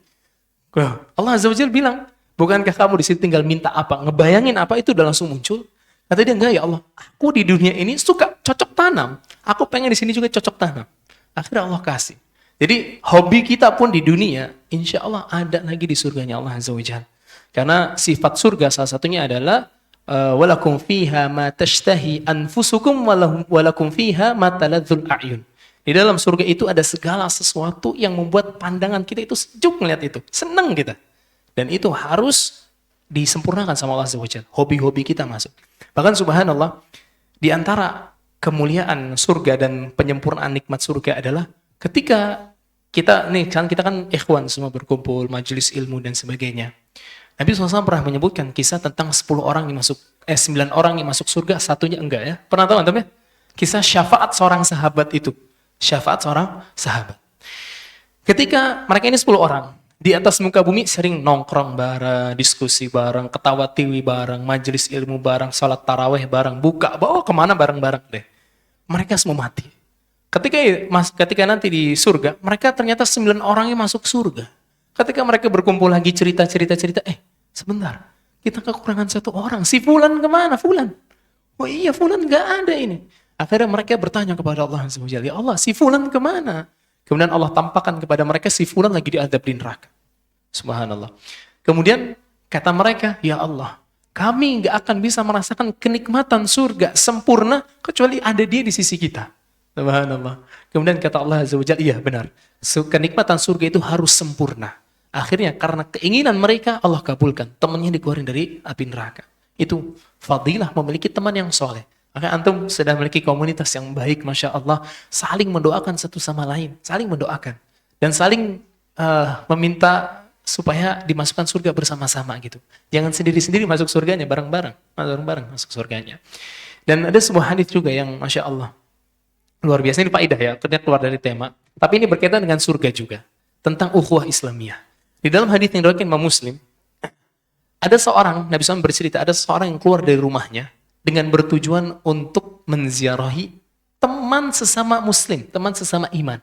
Allah Azza wa Jalla bilang, bukankah kamu di sini tinggal minta apa? Ngebayangin apa itu udah langsung muncul? Kata dia, enggak ya Allah, aku di dunia ini suka cocok tanam. Aku pengen di sini juga cocok tanam. Akhirnya Allah kasih. Jadi hobi kita pun di dunia, insya Allah ada lagi di surganya Allah Azza wa Jalla. Karena sifat surga salah satunya adalah walakum fiha ma tashtahi anfusukum walakum fiha ma taladzul a'yun. Di dalam surga itu ada segala sesuatu yang membuat pandangan kita itu sejuk melihat itu. Senang kita. Dan itu harus disempurnakan sama Allah Azza wa Jalla. Hobi-hobi kita masuk. Bahkan subhanallah, di antara kemuliaan surga dan penyempurnaan nikmat surga adalah ketika kita kan ikhwan semua berkumpul, majelis ilmu dan sebagainya. Nabi SAW pernah menyebutkan kisah tentang 9 orang yang masuk surga, satunya enggak ya. Pernah tahu antum ya? Kisah syafaat seorang sahabat itu. Syafaat seorang sahabat. Ketika mereka ini 10 orang, di atas muka bumi sering nongkrong bareng, diskusi bareng, ketawa tiwi bareng, majelis ilmu bareng, salat taraweh bareng, buka, bawa kemana bareng-bareng deh. Mereka semua mati. Ketika nanti di surga, mereka ternyata 9 orang yang masuk surga. Ketika mereka berkumpul lagi cerita, sebentar, kita kekurangan 1 orang. Si Fulan kemana? Fulan. Oh iya, Fulan nggak ada ini. Akhirnya mereka bertanya kepada Allah Subhanahu wa taala, ya Allah, si Fulan kemana? Kemudian Allah tampakkan kepada mereka si Fulan lagi diazab di neraka. Subhanallah. Kemudian kata mereka, ya Allah, kami nggak akan bisa merasakan kenikmatan surga sempurna kecuali ada dia di sisi kita. Subhanallah. Kemudian kata Allah Azza wa Jalla, iya benar. Kenikmatan surga itu harus sempurna. Akhirnya karena keinginan mereka Allah kabulkan. Temannya dikeluarin dari api neraka. Itu fadilah memiliki teman yang soleh. Maka antum sudah memiliki komunitas yang baik, Masya Allah. Saling mendoakan satu sama lain. Saling mendoakan. Dan saling meminta supaya dimasukkan surga bersama-sama gitu. Jangan sendiri-sendiri masuk surganya, bareng-bareng. Bareng-bareng masuk surganya. Dan ada sebuah hadis juga yang Masya Allah. Luar biasa, ini faedah ya, ternyata keluar dari tema. Tapi ini berkaitan dengan surga juga. Tentang ukhuwah Islamiyah. Di dalam hadis yang diriwayatkan Imam Muslim, ada seorang, Nabi SAW bercerita, ada seorang yang keluar dari rumahnya dengan bertujuan untuk menziarahi teman sesama muslim, teman sesama iman.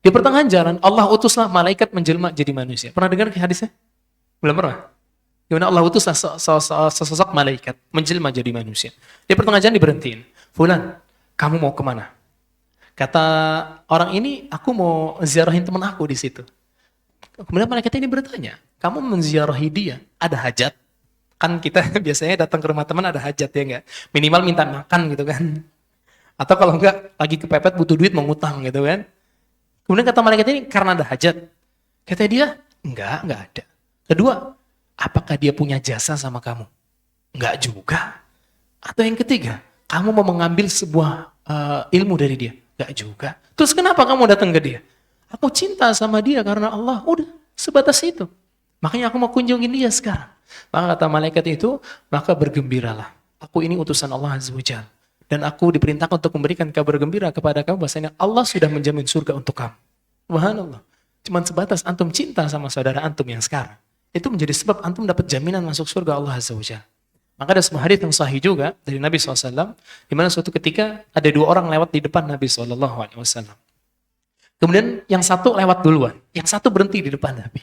Di pertengahan jalan, Allah utuslah malaikat menjelma jadi manusia. Pernah dengar hadisnya? Belum pernah? Gimana Allah utuslah sesosok malaikat menjelma jadi manusia. Di pertengahan jalan diberhentiin. Fulan, kamu mau kemana? Kata orang ini, aku mau ziarahin teman aku di situ. Kemudian malaikat ini bertanya, kamu menziarahi dia, ada hajat? Kan kita biasanya datang ke rumah teman ada hajat ya enggak? Minimal minta makan gitu kan. Atau kalau enggak, lagi kepepet butuh duit mau ngutang gitu kan. Kemudian kata malaikat ini, karena ada hajat. Kata dia, enggak ada. Kedua, apakah dia punya jasa sama kamu? Enggak juga. Atau yang ketiga, kamu mau mengambil sebuah ilmu dari dia? Enggak juga. Terus kenapa kamu datang ke dia? Aku cinta sama dia karena Allah. Udah, sebatas itu. Makanya aku mau kunjungin dia sekarang. Maka kata malaikat itu, maka bergembiralah. Aku ini utusan Allah Azza wa Jalla. Dan aku diperintahkan untuk memberikan kabar gembira kepada kamu bahwasanya Allah sudah menjamin surga untuk kamu. Subhanallah. Cuman sebatas antum cinta sama saudara antum yang sekarang. Itu menjadi sebab antum dapat jaminan masuk surga Allah Azza wa Jalla. Maka ada sebuah hadits yang sahih juga dari Nabi SAW, di mana suatu ketika ada 2 orang lewat di depan Nabi SAW. Kemudian yang satu lewat duluan, yang satu berhenti di depan Nabi.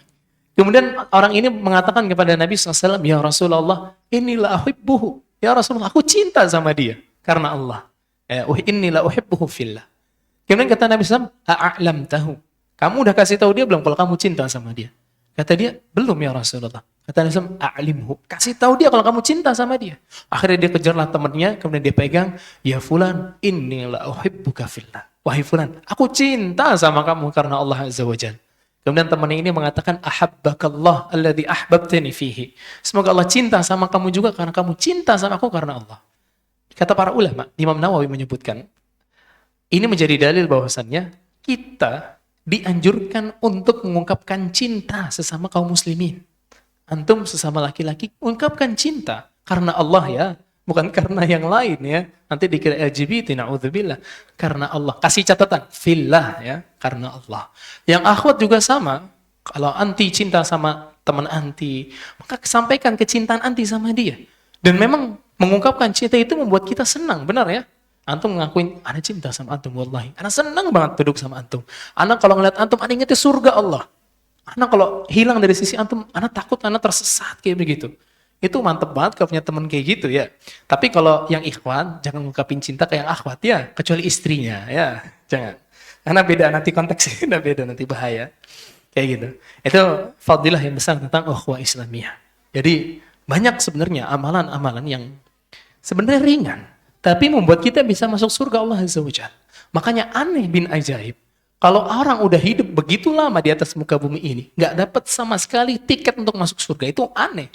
Kemudian orang ini mengatakan kepada Nabi SAW, ya Rasulullah, inilah uhibbuhu. Ya Rasulullah, aku cinta sama dia karena Allah. Inilah uhibbuhu fillah. Kemudian kata Nabi SAW, a'lam tahu. Kamu udah kasih tahu dia belum kalau kamu cinta sama dia? Kata dia, belum ya Rasulullah. Kata Nabi SAW, a'limhu. Kasih tahu dia kalau kamu cinta sama dia. Akhirnya dia kejarlah temannya, kemudian dia pegang, ya fulan, inilah uhibbuka fillah. Wahai fulan, aku cinta sama kamu karena Allah Azza wa Jalla. Kemudian temannya ini mengatakan, ahabbakallah alladhi ahbabtani fihi. Semoga Allah cinta sama kamu juga karena kamu cinta sama aku karena Allah. Kata para ulama, Imam Nawawi menyebutkan, ini menjadi dalil bahwasannya kita dianjurkan untuk mengungkapkan cinta sesama kaum muslimin. Antum sesama laki-laki, ungkapkan cinta karena Allah ya. Bukan karena yang lain ya. Nanti dikira LGBT, na'udzubillah. Karena Allah. Kasih catatan. Fillah ya. Karena Allah. Yang akhwat juga sama. Kalau anti cinta sama teman anti, maka sampaikan kecintaan anti sama dia. Dan memang mengungkapkan cinta itu membuat kita senang. Benar ya? Antum ngakuin, ana cinta sama antum. Wallahi. Ana senang banget duduk sama antum. Ana kalau ngeliat antum, ana ingetnya surga Allah. Ana kalau hilang dari sisi antum, ana takut ana tersesat kayak begitu. Itu mantep banget kalau punya teman kayak gitu ya. Tapi kalau yang ikhwan, jangan ngungkapin cinta kayak yang akhwat ya, kecuali istrinya ya. Jangan. Karena beda nanti konteksnya, beda nanti bahaya. Kayak gitu. Itu fadilah yang besar tentang ukhuwah Islamiyah. Jadi banyak sebenarnya amalan-amalan yang sebenarnya ringan, tapi membuat kita bisa masuk surga Allah Azza wa Jalla. Makanya aneh bin ajaib. Kalau orang udah hidup begitu lama di atas muka bumi ini, nggak dapat sama sekali tiket untuk masuk surga, itu aneh.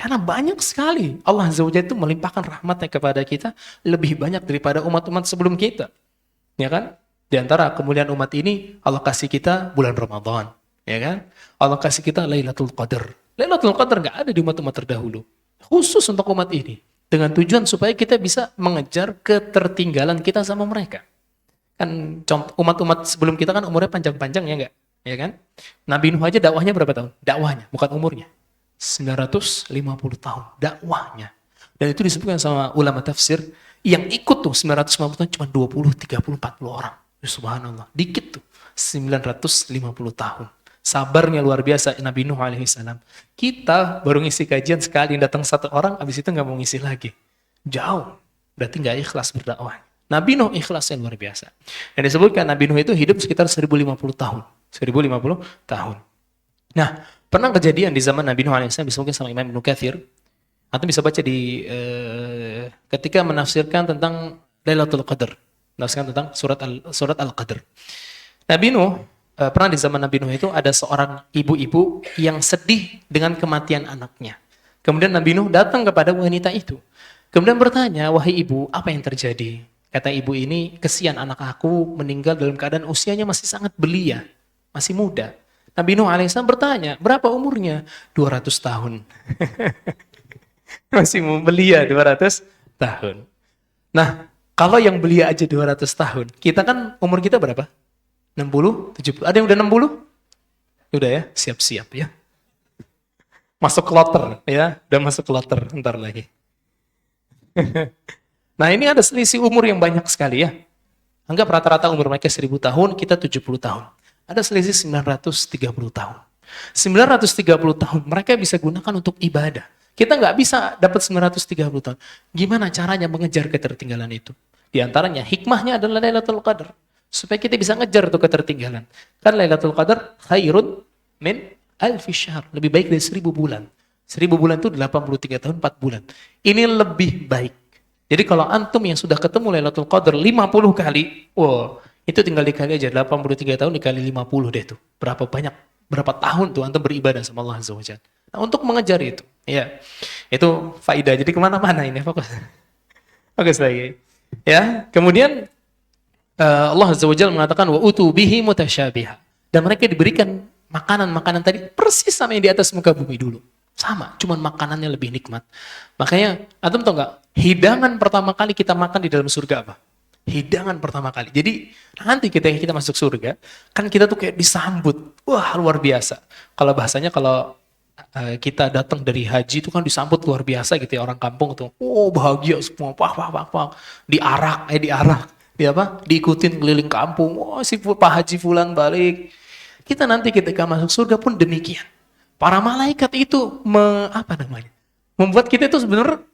Karena banyak sekali Allah Azza wa Jalla itu melimpahkan rahmatnya kepada kita lebih banyak daripada umat-umat sebelum kita. Ya kan? Di antara kemuliaan umat ini, Allah kasih kita bulan Ramadan. Ya kan? Allah kasih kita Lailatul Qadar. Lailatul Qadar nggak ada di umat-umat terdahulu. Khusus untuk umat ini. Dengan tujuan supaya kita bisa mengejar ketertinggalan kita sama mereka. Kan contoh umat-umat sebelum kita kan umurnya panjang-panjang ya enggak? Ya kan? Nabi Nuh aja dakwahnya berapa tahun? Dakwahnya, bukan umurnya. 950 tahun dakwahnya. Dan itu disebutkan sama ulama tafsir yang ikut tuh 950 tahun cuma 20, 30, 40 orang. Subhanallah, dikit tuh. 950 tahun. Sabarnya luar biasa Nabi Nuh alaihissalam. Kita baru ngisi kajian sekali, datang satu orang, habis itu nggak mau ngisi lagi. Jauh. Berarti nggak ikhlas berdakwah. Nabi Nuh ikhlasnya luar biasa. Dan disebutkan Nabi Nuh itu hidup sekitar 1050 tahun. 1050 tahun. Nah, pernah kejadian di zaman Nabi Nuh alaihissalam, disebutkan sama Imam Ibnu Katsir. Atau bisa baca di ketika menafsirkan tentang Lailatul Qadar. Menafsirkan tentang surat Al-Qadar. Nabi Nuh, pernah di zaman Nabi Nuh itu ada seorang ibu-ibu yang sedih dengan kematian anaknya. Kemudian Nabi Nuh datang kepada wanita itu. Kemudian bertanya, wahai ibu, apa yang terjadi? Kata ibu ini, kesian anak aku meninggal dalam keadaan usianya masih sangat belia, masih muda. Nabi Nuh alaihissalam bertanya, berapa umurnya? 200 tahun. Masih belia 200 tahun. Nah, kalau yang belia aja 200 tahun, kita kan umur kita berapa? 60, 70. Ada yang udah 60? Udah ya, siap-siap ya. Masuk kloter ya, udah masuk kloter ntar lagi. Nah, ini ada selisih umur yang banyak sekali ya. Anggap rata-rata umur mereka 1000 tahun, kita 70 tahun. Ada selisih 930 tahun. 930 tahun mereka bisa gunakan untuk ibadah. Kita nggak bisa dapat 930 tahun. Gimana caranya mengejar ketertinggalan itu? Di antaranya hikmahnya adalah Lailatul Qadar. Supaya kita bisa ngejar tuh ketertinggalan. Kan Lailatul Qadar khairun min alfi syahr. Lebih baik dari 1000 bulan. 1000 bulan itu 83 tahun 4 bulan. Ini lebih baik. Jadi kalau antum yang sudah ketemu Lailatul Qadar 50 kali, wow, itu tinggal dikali aja 83 tahun dikali 50 deh tuh. Berapa banyak, berapa tahun tuh antum beribadah sama Allah Azza wa Jalla. Nah, untuk mengejar itu, ya, itu faidah. Jadi kemana-mana ini fokus. Fokus lagi. Ya, kemudian Allah Azza wa Jalla mengatakan wa utu bihi mutasyabiha. Dan mereka diberikan makanan-makanan tadi persis sama yang di atas muka bumi dulu. Sama, cuman makanannya lebih nikmat. Makanya, antum tahu nggak? Hidangan pertama kali kita makan di dalam surga apa? Hidangan pertama kali. Jadi nanti kita masuk surga, kan kita tuh kayak disambut. Wah, luar biasa. Kalau bahasanya kalau kita datang dari haji itu kan disambut luar biasa gitu ya, orang kampung tuh. Oh, bahagia semua. Wah. Diarak. Dia apa? Diikutin keliling kampung. Oh, si Pak Haji Fulan balik. Kita nanti ketika masuk surga pun demikian. Para malaikat itu membuat kita itu sebenarnya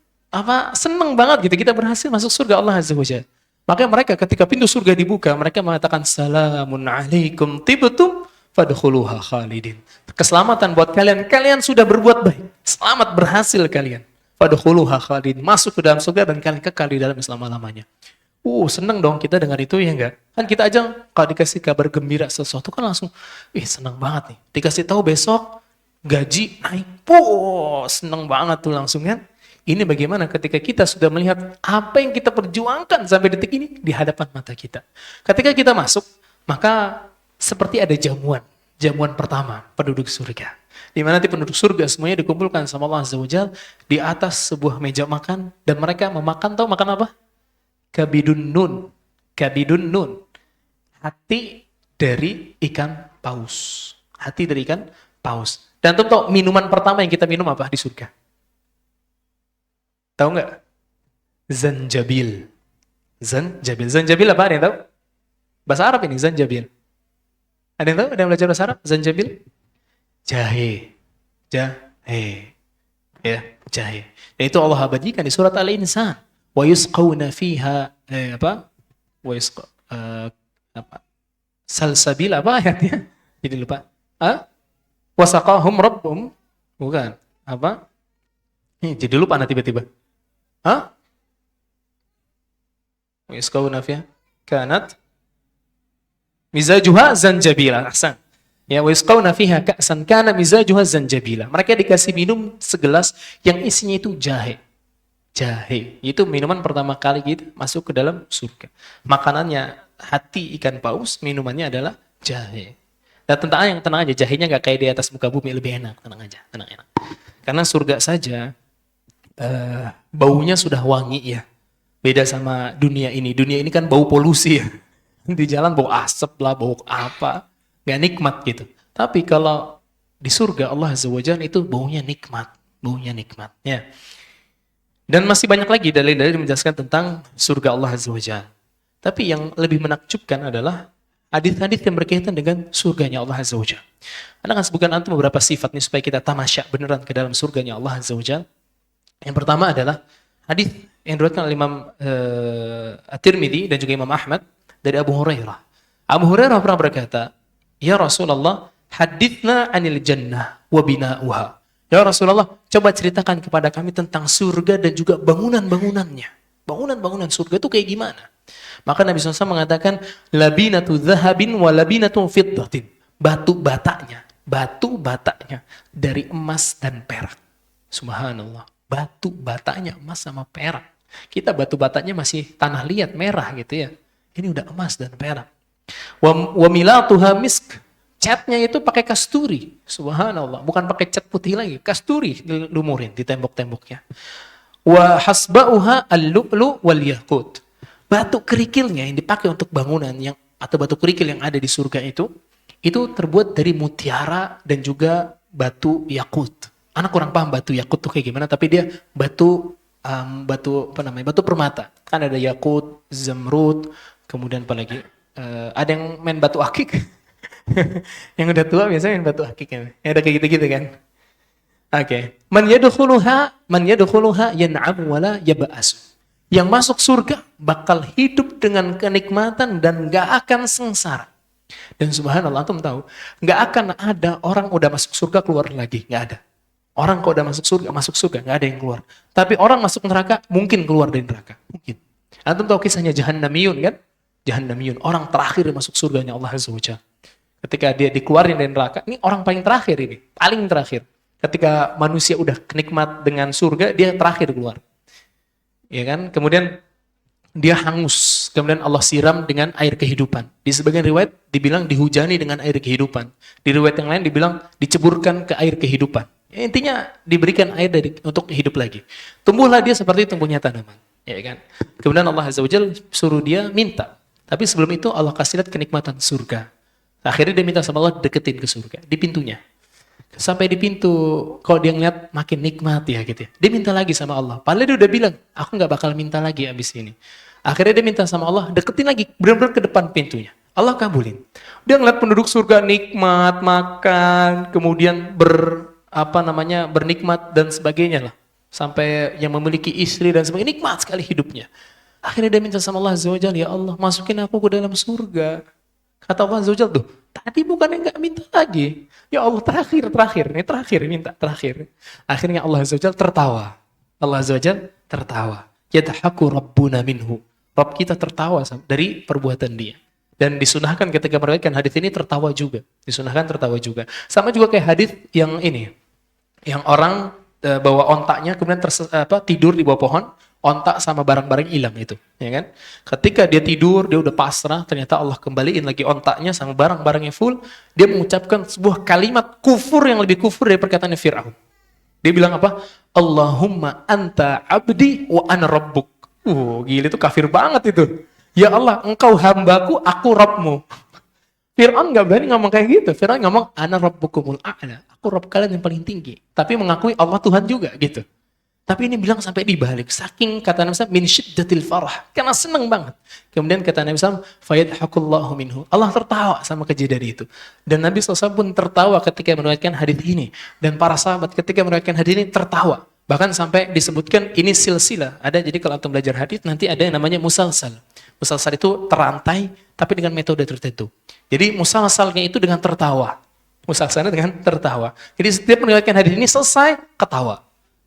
senang banget gitu. Kita berhasil masuk surga Allah Azza wa Jalla. Makanya mereka ketika pintu surga dibuka, mereka mengatakan salamun alaikum tibtum fadkhuluha khalidin. Keselamatan buat kalian. Kalian sudah berbuat baik. Selamat berhasil kalian. Fadkhuluha khalidin. Masuk ke dalam surga dan kalian kekal di dalam selama-lamanya. Seneng dong kita dengar itu ya enggak? Kan kita aja kalau dikasih kabar gembira sesuatu kan langsung, seneng banget nih. Dikasih tahu besok gaji naik. Seneng banget tuh langsung kan. Ini bagaimana ketika kita sudah melihat apa yang kita perjuangkan sampai detik ini di hadapan mata kita. Ketika kita masuk, maka seperti ada jamuan pertama penduduk surga. Di mana nanti penduduk surga semuanya dikumpulkan sama Allah Azza wa Jalla di atas sebuah meja makan dan mereka memakan, tahu makan apa? Kabidun nun. Hati dari ikan paus. Hati dari ikan paus. Dan tahu minuman pertama yang kita minum apa di surga? Tahu nggak? Zanjabil. Zanjabil apa? Ada yang tahu? Bahasa Arab ini, zanjabil. Ada yang tahu? Ada yang belajar bahasa Arab? Zanjabil? Jahe. Ya, jahe. Dan itu Allah abadikan di surat Al-Insan. Wa yusqawna fiha salsabil apa ayatnya? Jadi lupa. Wasaqahum rabbuhum. Bukan. Apa? Jadi lupa nanti tiba-tiba. Yusqawna fiha kanat mizajuha zanjabila. Ahsan. Ya, wa yusqawna fiha ka'san kana mizajuha zanjabila. Mereka dikasih minum segelas yang isinya itu jahe. Jahe. Itu minuman pertama kali kita masuk ke dalam surga. Makanannya hati ikan paus, minumannya adalah jahe. Dan tenang aja, jahenya nggak kayak di atas muka bumi, lebih enak, tenang aja, tenang enak. Karena surga saja baunya sudah wangi ya. Beda sama dunia ini. Dunia ini kan bau polusi ya. Di jalan bau asap lah, bau apa. Nggak nikmat gitu. Tapi kalau di surga Allah Azza wa Jalla itu baunya nikmat. Baunya nikmat. Ya. Dan masih banyak lagi dalil-dalil menjelaskan tentang surga Allah Azza wa Jalla. Tapi yang lebih menakjubkan adalah hadis-hadis yang berkaitan dengan surganya Allah Azza wa Jalla. Anda akan sebutkan antum beberapa sifat nih supaya kita tamasya beneran ke dalam surganya Allah Azza wa Jalla. Yang pertama adalah hadis yang diriwayatkan oleh Imam At-Tirmidzi dan juga Imam Ahmad dari Abu Hurairah. Abu Hurairah pernah berkata, "Ya Rasulullah, hadithna 'anil jannah wa bina'uha." Ya Rasulullah, coba ceritakan kepada kami tentang surga dan juga bangunan-bangunannya. Bangunan-bangunan surga itu kayak gimana? Maka Nabi SAW mengatakan, labinatu dhahabin wa labinatu fiddatin. Batu batanya dari emas dan perak. Subhanallah. Batu batanya emas sama perak. Kita batu batanya masih tanah liat merah gitu ya. Ini udah emas dan perak. Wa milatuha misk. Catnya itu pakai kasturi. Subhanallah. Bukan pakai cat putih lagi. Kasturi dilumurin di tembok-temboknya. Wa hasba'uha al-lu'lu wal yaqut. Batu kerikilnya yang dipakai untuk bangunan atau batu kerikil yang ada di surga itu terbuat dari mutiara dan juga batu yakut. Anak kurang paham batu yakut tuh kayak gimana, tapi dia batu permata. Kan ada yakut, zamrud, kemudian apa lagi? Ada yang main batu akik. Yang udah tua biasanya main batu akik ya. Ada kayak gitu-gitu kan. Oke. Man yadkhuluha yan'am wala yab'as. Yang masuk surga bakal hidup dengan kenikmatan dan gak akan sengsara. Dan subhanallah, antum tahu, gak akan ada orang udah masuk surga keluar lagi, gak ada. Orang kalau udah masuk surga gak ada yang keluar. Tapi orang masuk neraka mungkin keluar dari neraka, mungkin. Antum tahu kisahnya Jahannamiyun kan? Jahannamiyun, orang terakhir yang masuk surganya Allah Azza wa Jalla. Ketika dia dikeluarin dari neraka, ini orang paling terakhir ini, paling terakhir. Ketika manusia udah kenikmat dengan surga, dia terakhir keluar. Ya kan? Kemudian dia hangus. Kemudian Allah siram dengan air kehidupan. Di sebagian riwayat dibilang dihujani dengan air kehidupan. Di riwayat yang lain dibilang diceburkan ke air kehidupan. Ya, intinya diberikan air untuk hidup lagi. Tumbuhlah dia seperti tumbuhnya tanaman. Ya kan? Kemudian Allah Azza wa Jalla suruh dia minta. Tapi sebelum itu Allah kasih lihat kenikmatan surga. Akhirnya dia minta sama Allah deketin ke surga. Di pintunya. Sampai di pintu, kalau dia ngeliat makin nikmat ya gitu ya. Dia minta lagi sama Allah. Padahal dia udah bilang, aku gak bakal minta lagi abis ini. Akhirnya dia minta sama Allah, deketin lagi, benar-benar ke depan pintunya. Allah kabulin. Dia ngeliat penduduk surga nikmat, makan, kemudian bernikmat dan sebagainya lah. Sampai yang memiliki istri dan sebagainya, nikmat sekali hidupnya. Akhirnya dia minta sama Allah Azza wa Jalla, ya Allah, masukin aku ke dalam surga. Kata Allah Azza wa Jalla, tuh, tadi bukannya gak minta lagi. Ya Allah, terakhir. Akhirnya Allah Azza wa Jalla tertawa. Allah Azza wa Jalla tertawa. Yadhaku Rabbuna minhu. Rabb kita tertawa dari perbuatan dia. Dan disunahkan ketika meriwayatkan hadis ini tertawa juga. Sama juga kayak hadis yang ini. Yang orang bawa ontaknya kemudian tidur di bawah pohon. Ontak sama barang-barang hilang itu, ya kan? Ketika dia tidur, dia udah pasrah, ternyata Allah kembaliin lagi ontaknya sama barang-barangnya full. Dia mengucapkan sebuah kalimat kufur yang lebih kufur dari perkataannya Fir'aun. Dia bilang apa? Allahumma anta abdi wa ana rabbuk. Gila itu kafir banget itu. Ya Allah, engkau hambaku, aku Rabbmu. Fir'aun gak berani ngomong kayak gitu. Fir'aun ngomong ana rabbukumul a'la. Aku Rabb kalian yang paling tinggi. Tapi mengakui Allah Tuhan juga gitu. Tapi ini bilang sampai dibalik. Saking kata Nabi SAW, min syiddatil farah. Karena senang banget. Kemudian kata Nabi SAW, fayadhakullahu minhu. Allah tertawa sama kejadian itu. Dan Nabi SAW pun tertawa ketika meriwayatkan hadis ini. Dan para sahabat ketika meriwayatkan hadis ini tertawa. Bahkan sampai disebutkan ini silsilah. Ada, jadi kalau antum belajar hadis nanti ada yang namanya musalsal. Musalsal itu terantai, tapi dengan metode tertentu. Jadi musalsalnya itu dengan tertawa. Musalsalnya dengan tertawa. Jadi setiap meriwayatkan hadis ini selesai, ketawa.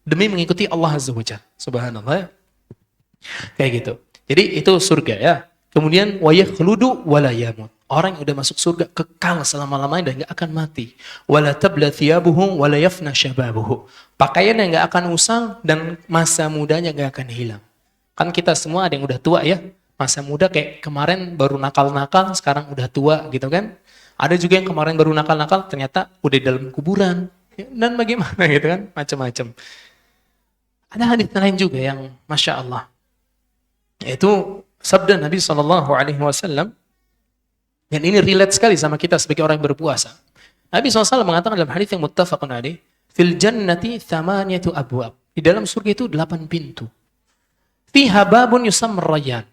Demi mengikuti Allah Azza wa Jalla. Subhanallah. Kayak gitu. Jadi itu surga ya. Kemudian wa yakhludu wa la yamut. Orang yang udah masuk surga kekal selama-lamanya dan enggak akan mati. Wa la tabla thiyabuhum wa la yafna shababuhu. Pakaiannya enggak akan usang dan masa mudanya enggak akan hilang. Kan kita semua ada yang udah tua ya. Masa muda kayak kemarin baru nakal-nakal, sekarang udah tua gitu kan. Ada juga yang kemarin baru nakal-nakal, ternyata udah di dalam kuburan. Dan bagaimana gitu kan, macam-macam. Ada hadis lain juga yang Masya Allah. Yaitu sabda Nabi SAW, dan ini relate sekali sama kita sebagai orang yang berpuasa. Nabi SAW mengatakan dalam hadis yang muttafaqun alaih, fil jannati thamaniyatu abwab. Di dalam surga itu 8 pintu. Fiha babun yusammar rayyan.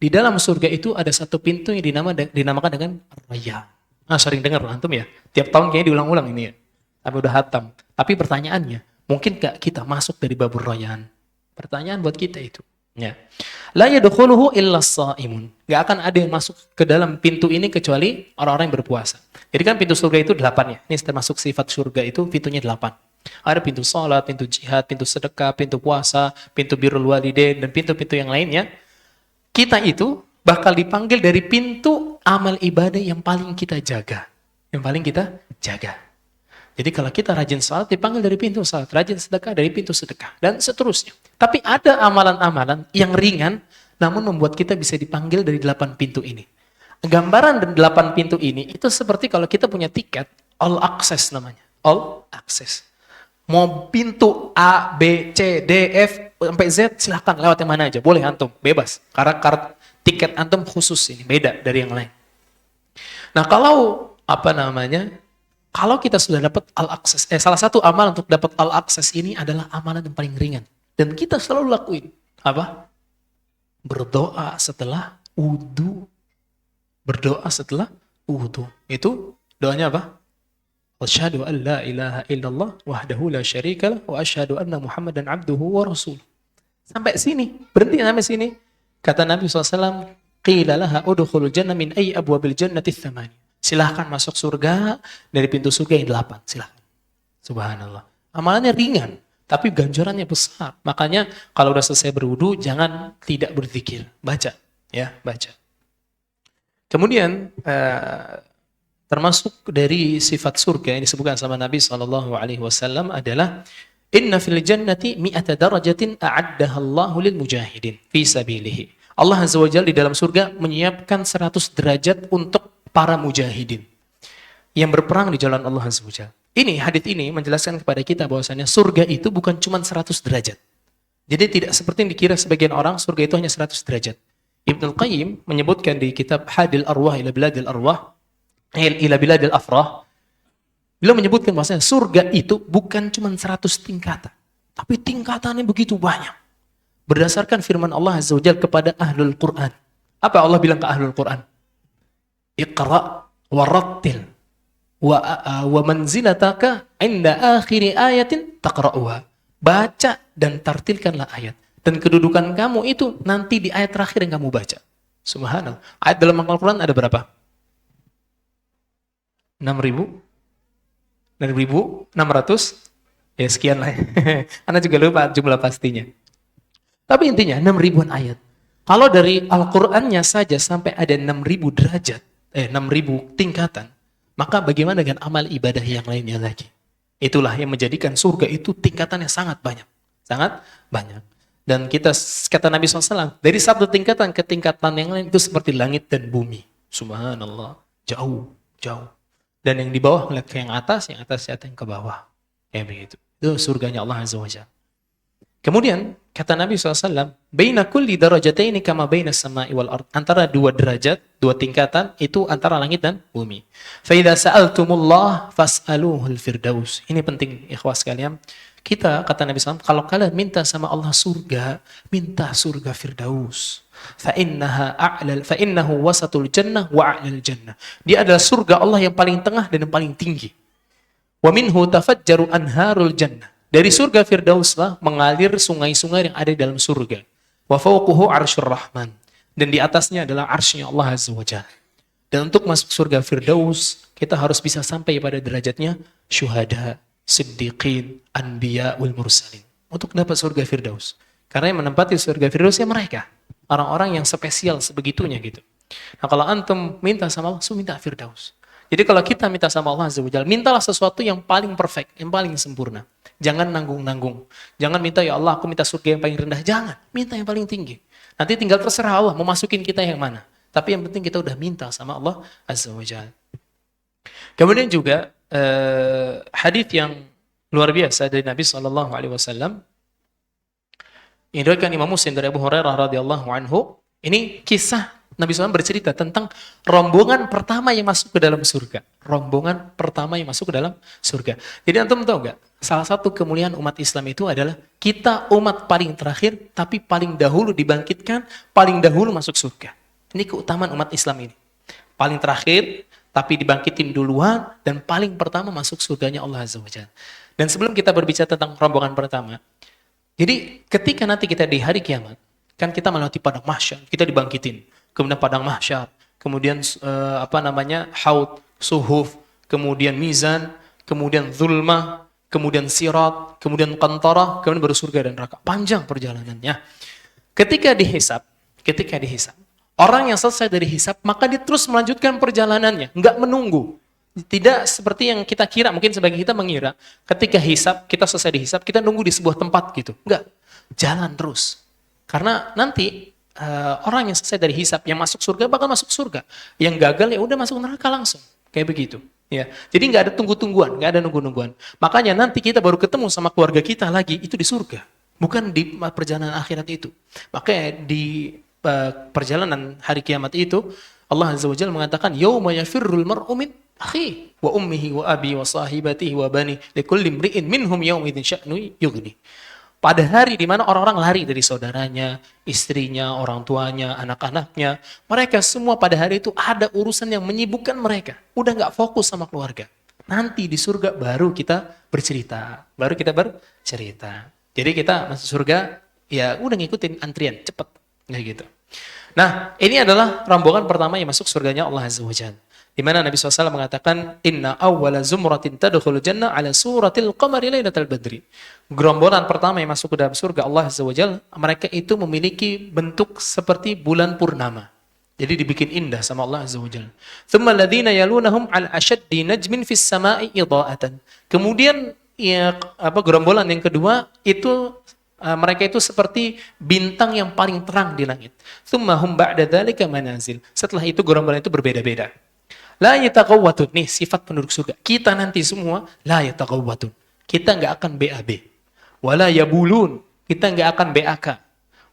Di dalam surga itu ada satu pintu yang dinamakan dengan Rayyan. Nah, sering dengar antum ya. Tiap tahun kayaknya diulang-ulang ini ya. Tapi udah hatam. Tapi pertanyaannya, mungkin gak kita masuk dari babur Rayyan? Pertanyaan buat kita itu. Ya. La yadkhuluhu illa shaimun. Gak akan ada yang masuk ke dalam pintu ini kecuali orang-orang yang berpuasa. Jadi kan pintu surga itu 8 ya. Ini termasuk sifat surga itu pintunya 8. Ada pintu sholat, pintu jihad, pintu sedekah, pintu puasa, pintu birrul walidain, dan pintu-pintu yang lainnya. Kita itu bakal dipanggil dari pintu amal ibadah yang paling kita jaga. Yang paling kita jaga. Jadi kalau kita rajin sholat, dipanggil dari pintu sholat. Rajin sedekah, dari pintu sedekah. Dan seterusnya. Tapi ada amalan-amalan yang ringan, namun membuat kita bisa dipanggil dari 8 pintu ini. Gambaran dari 8 pintu ini, itu seperti kalau kita punya tiket, all access namanya. All access. Mau pintu A, B, C, D, F, sampai Z, silahkan lewat yang mana aja. Boleh antum, bebas. Karena tiket antum khusus ini, beda dari yang lain. Nah kalau, kalau kita sudah dapat all-access, salah satu amal untuk dapat all-access ini adalah amalan yang paling ringan. Dan kita selalu lakuin. Apa? Berdoa setelah wudu. Berdoa setelah wudu. Itu doanya apa? Asyhadu an la ilaha illallah wahdahu la syarikalah wa asyhadu anna Muhammadan abduhu wa rasuluh. Sampai sini, berhenti sampai sini. Kata Nabi SAW, qila laha udkhulul jannah min ayyi abwabil jannati tsamani. Silahkan masuk surga dari pintu surga yang 8, silahkan. Subhanallah. Amalannya ringan, tapi ganjarannya besar. Makanya kalau udah selesai berwudu, jangan tidak berzikir. Baca, ya, baca. Kemudian termasuk dari sifat surga yang disebutkan sama Nabi SAW adalah inna fil jannati mi'ata darajatin a'addaha Allahu lil mujahidin fi sabilihi. Allah Azza wa Jalla di dalam surga menyiapkan 100 derajat untuk para mujahidin yang berperang di jalan Allah Azza wa Jalla. Ini hadits ini menjelaskan kepada kita bahwasanya surga itu bukan cuma 100 derajat. Jadi tidak seperti yang dikira sebagian orang surga itu hanya 100 derajat. Ibnu Qayyim menyebutkan di kitab Hadil Arwah ila Biladil Arwah ila Biladil Afrah, beliau menyebutkan bahwasanya surga itu bukan cuma 100 tingkatan, tapi tingkatannya begitu banyak. Berdasarkan firman Allah Azza wa Jalla kepada ahlul Quran. Apa Allah bilang ke ahlul Quran? Iqra wa rattil wa manzilataka inda akhiri ayatin taqra'uha. Baca dan tartilkanlah ayat. Dan kedudukan kamu itu nanti di ayat terakhir yang kamu baca. Subhanallah. Ayat dalam Al-Quran ada berapa? 6.600? Ya sekian lah. Anda juga lupa jumlah pastinya. Tapi intinya 6.000-an ayat. Kalau dari Al-Qur'annya saja sampai ada 6.000 derajat, 6.000 tingkatan, maka bagaimana dengan amal ibadah yang lainnya lagi? Itulah yang menjadikan surga itu tingkatannya sangat banyak. Sangat banyak. Dan kita, kata Nabi SAW, dari satu tingkatan ke tingkatan yang lain itu seperti langit dan bumi. Subhanallah. Jauh, jauh. Dan yang di bawah melihat ke yang atas yang ke bawah. Ya begitu. Itu surganya Allah Azza wa Jalla. Kemudian kata Nabi SAW, baina kulli darajataini kama baina samai wal ard. Antara 2 derajat, 2 tingkatan itu antara langit dan bumi. Fa idza sa'altumullah fas'aluhul firdaus. Ini penting ikhwas sekalian. Kita kata Nabi SAW, kalau kalian minta sama Allah surga, minta surga firdaus. Fa innahu wasatul jannah wa a'lal jannah. Dia adalah surga Allah yang paling tengah dan yang paling tinggi. Wa minhu tafajjaru anharul jannah. Dari surga Firdauslah mengalir sungai-sungai yang ada di dalam surga. Wa fawquhu arsyur rahman. Dan di atasnya adalah arsy-Nya Allah Azza wa Jalla. Dan untuk masuk surga Firdaus, kita harus bisa sampai pada derajatnya syuhada, siddiqin, anbiya, wal mursalin. Untuk dapat surga Firdaus. Karena yang menempati surga Firdaus ya mereka. Orang-orang yang spesial sebegitunya gitu. Nah kalau antum minta sama Allah, minta Firdaus. Jadi kalau kita minta sama Allah Azza wa Jalla, mintalah sesuatu yang paling perfect, yang paling sempurna. Jangan nanggung-nanggung. Jangan minta, ya Allah aku minta surga yang paling rendah. Jangan, minta yang paling tinggi. Nanti tinggal terserah Allah mau masukin kita yang mana. Tapi yang penting kita udah minta sama Allah Azza wa Jalla. Kemudian juga hadis yang luar biasa dari Nabi Shallallahu Alaihi Wasallam yang diriwayatkan Imam Muslim dari Abu Hurairah radhiyallahu anhu. Ini kisah Nabi SAW bercerita tentang rombongan pertama yang masuk ke dalam surga. Rombongan pertama yang masuk ke dalam surga. Jadi antum tahu nggak? Salah satu kemuliaan umat Islam itu adalah kita umat paling terakhir, tapi paling dahulu dibangkitkan, paling dahulu masuk surga. Ini keutamaan umat Islam ini. Paling terakhir, tapi dibangkitin duluan, dan paling pertama masuk surganya Allah Azza wa Jalla. Dan sebelum kita berbicara tentang rombongan pertama, jadi ketika nanti kita di hari kiamat, kan kita melewati padang mahsyar, kita dibangkitin, kemudian padang mahsyar, kemudian haud, suhuf, kemudian mizan, kemudian zulmah, kemudian sirat, kemudian qantarah, kemudian baru surga dan neraka. Panjang perjalanannya. Ketika dihisab, orang yang selesai dari hisab, maka dia terus melanjutkan perjalanannya, nggak menunggu. Tidak seperti yang kita kira, mungkin sebagai kita mengira, ketika hisab, kita selesai dihisab, kita nunggu di sebuah tempat gitu. Enggak, jalan terus. Karena nanti orang yang selesai dari hisab, yang masuk surga bakal masuk surga. Yang gagal ya udah masuk neraka langsung. Kayak begitu. Ya. Jadi nggak ada tunggu-tungguan, nggak ada nunggu-nungguan. Makanya nanti kita baru ketemu sama keluarga kita lagi, itu di surga. Bukan di perjalanan akhirat itu. Makanya di perjalanan hari kiamat itu, Allah Azza wa Jalla mengatakan, "Yauma yafirrul mar'u min akhi wa ummihi wa abi wa sahibatihi wa bani likulli imri'in minhum yawma idzin sya'nu yughni." Pada hari di mana orang-orang lari dari saudaranya, istrinya, orang tuanya, anak-anaknya, mereka semua pada hari itu ada urusan yang menyibukkan mereka. Udah nggak fokus sama keluarga. Nanti di surga baru kita bercerita. Jadi kita masuk surga, ya udah ngikutin antrian, cepet. Kayak gitu. Nah, ini adalah rombongan pertama yang masuk surganya Allah Azza wa Jalla. Di mana Nabi SAW mengatakan, Inna awwala zumratin tadkhulul jannah ala suratil qamari lailatal badri. Gerombolan pertama yang masuk ke dalam surga Allah Azza wa Jalla, mereka itu memiliki bentuk seperti bulan purnama. Jadi dibikin indah sama Allah Azza wa Jalla. Thumma alladhina yalunahum al ashaddi najmin fis sama'i idha'atan. Kemudian gerombolan yang kedua itu mereka itu seperti bintang yang paling terang di langit. Thumma hum ba'da dzalika manazil. Setelah itu gerombolan itu berbeda-beda. La yataqawwatun. Nih sifat penduduk surga. Kita nanti semua la yataqawwatun. Kita enggak akan BAB. Wala yabulun. Kita enggak akan BAK.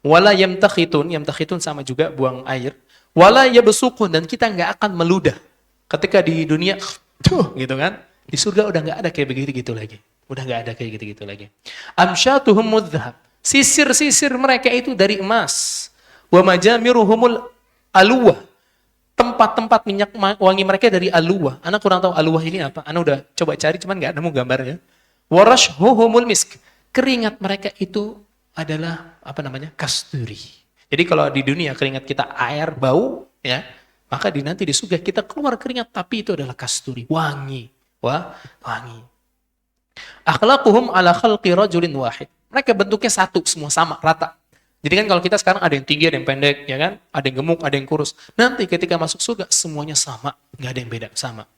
Wala yamtakhitun. Yamtakhitun sama juga buang air. Wala yabsuqun. Dan kita enggak akan meludah. Ketika di dunia gitu kan. Di surga udah enggak ada kayak begitu-gitu lagi. Udah enggak ada kayak gitu-gitu lagi. Amsyatuhum mudhab. Sisir-sisir mereka itu dari emas. Wa majamiruhumul aluwah. Tempat-tempat minyak wangi mereka dari aluwah. Anak kurang tahu aluwah ini apa. Anak udah coba cari cuman nggak nemu gambarnya. Warashhuhumul misk. Keringat mereka itu adalah kasturi. Jadi kalau di dunia keringat kita air bau ya, maka nanti di surga kita keluar keringat tapi itu adalah kasturi, wangi. Wangi. Akhlaquhum ala khalqi rajulin wahid. Mereka bentuknya satu, semua sama, rata. Jadi kan kalau kita sekarang ada yang tinggi, ada yang pendek, ya kan? Ada yang gemuk, ada yang kurus. Nanti ketika masuk surga, semuanya sama. Nggak ada yang beda, sama.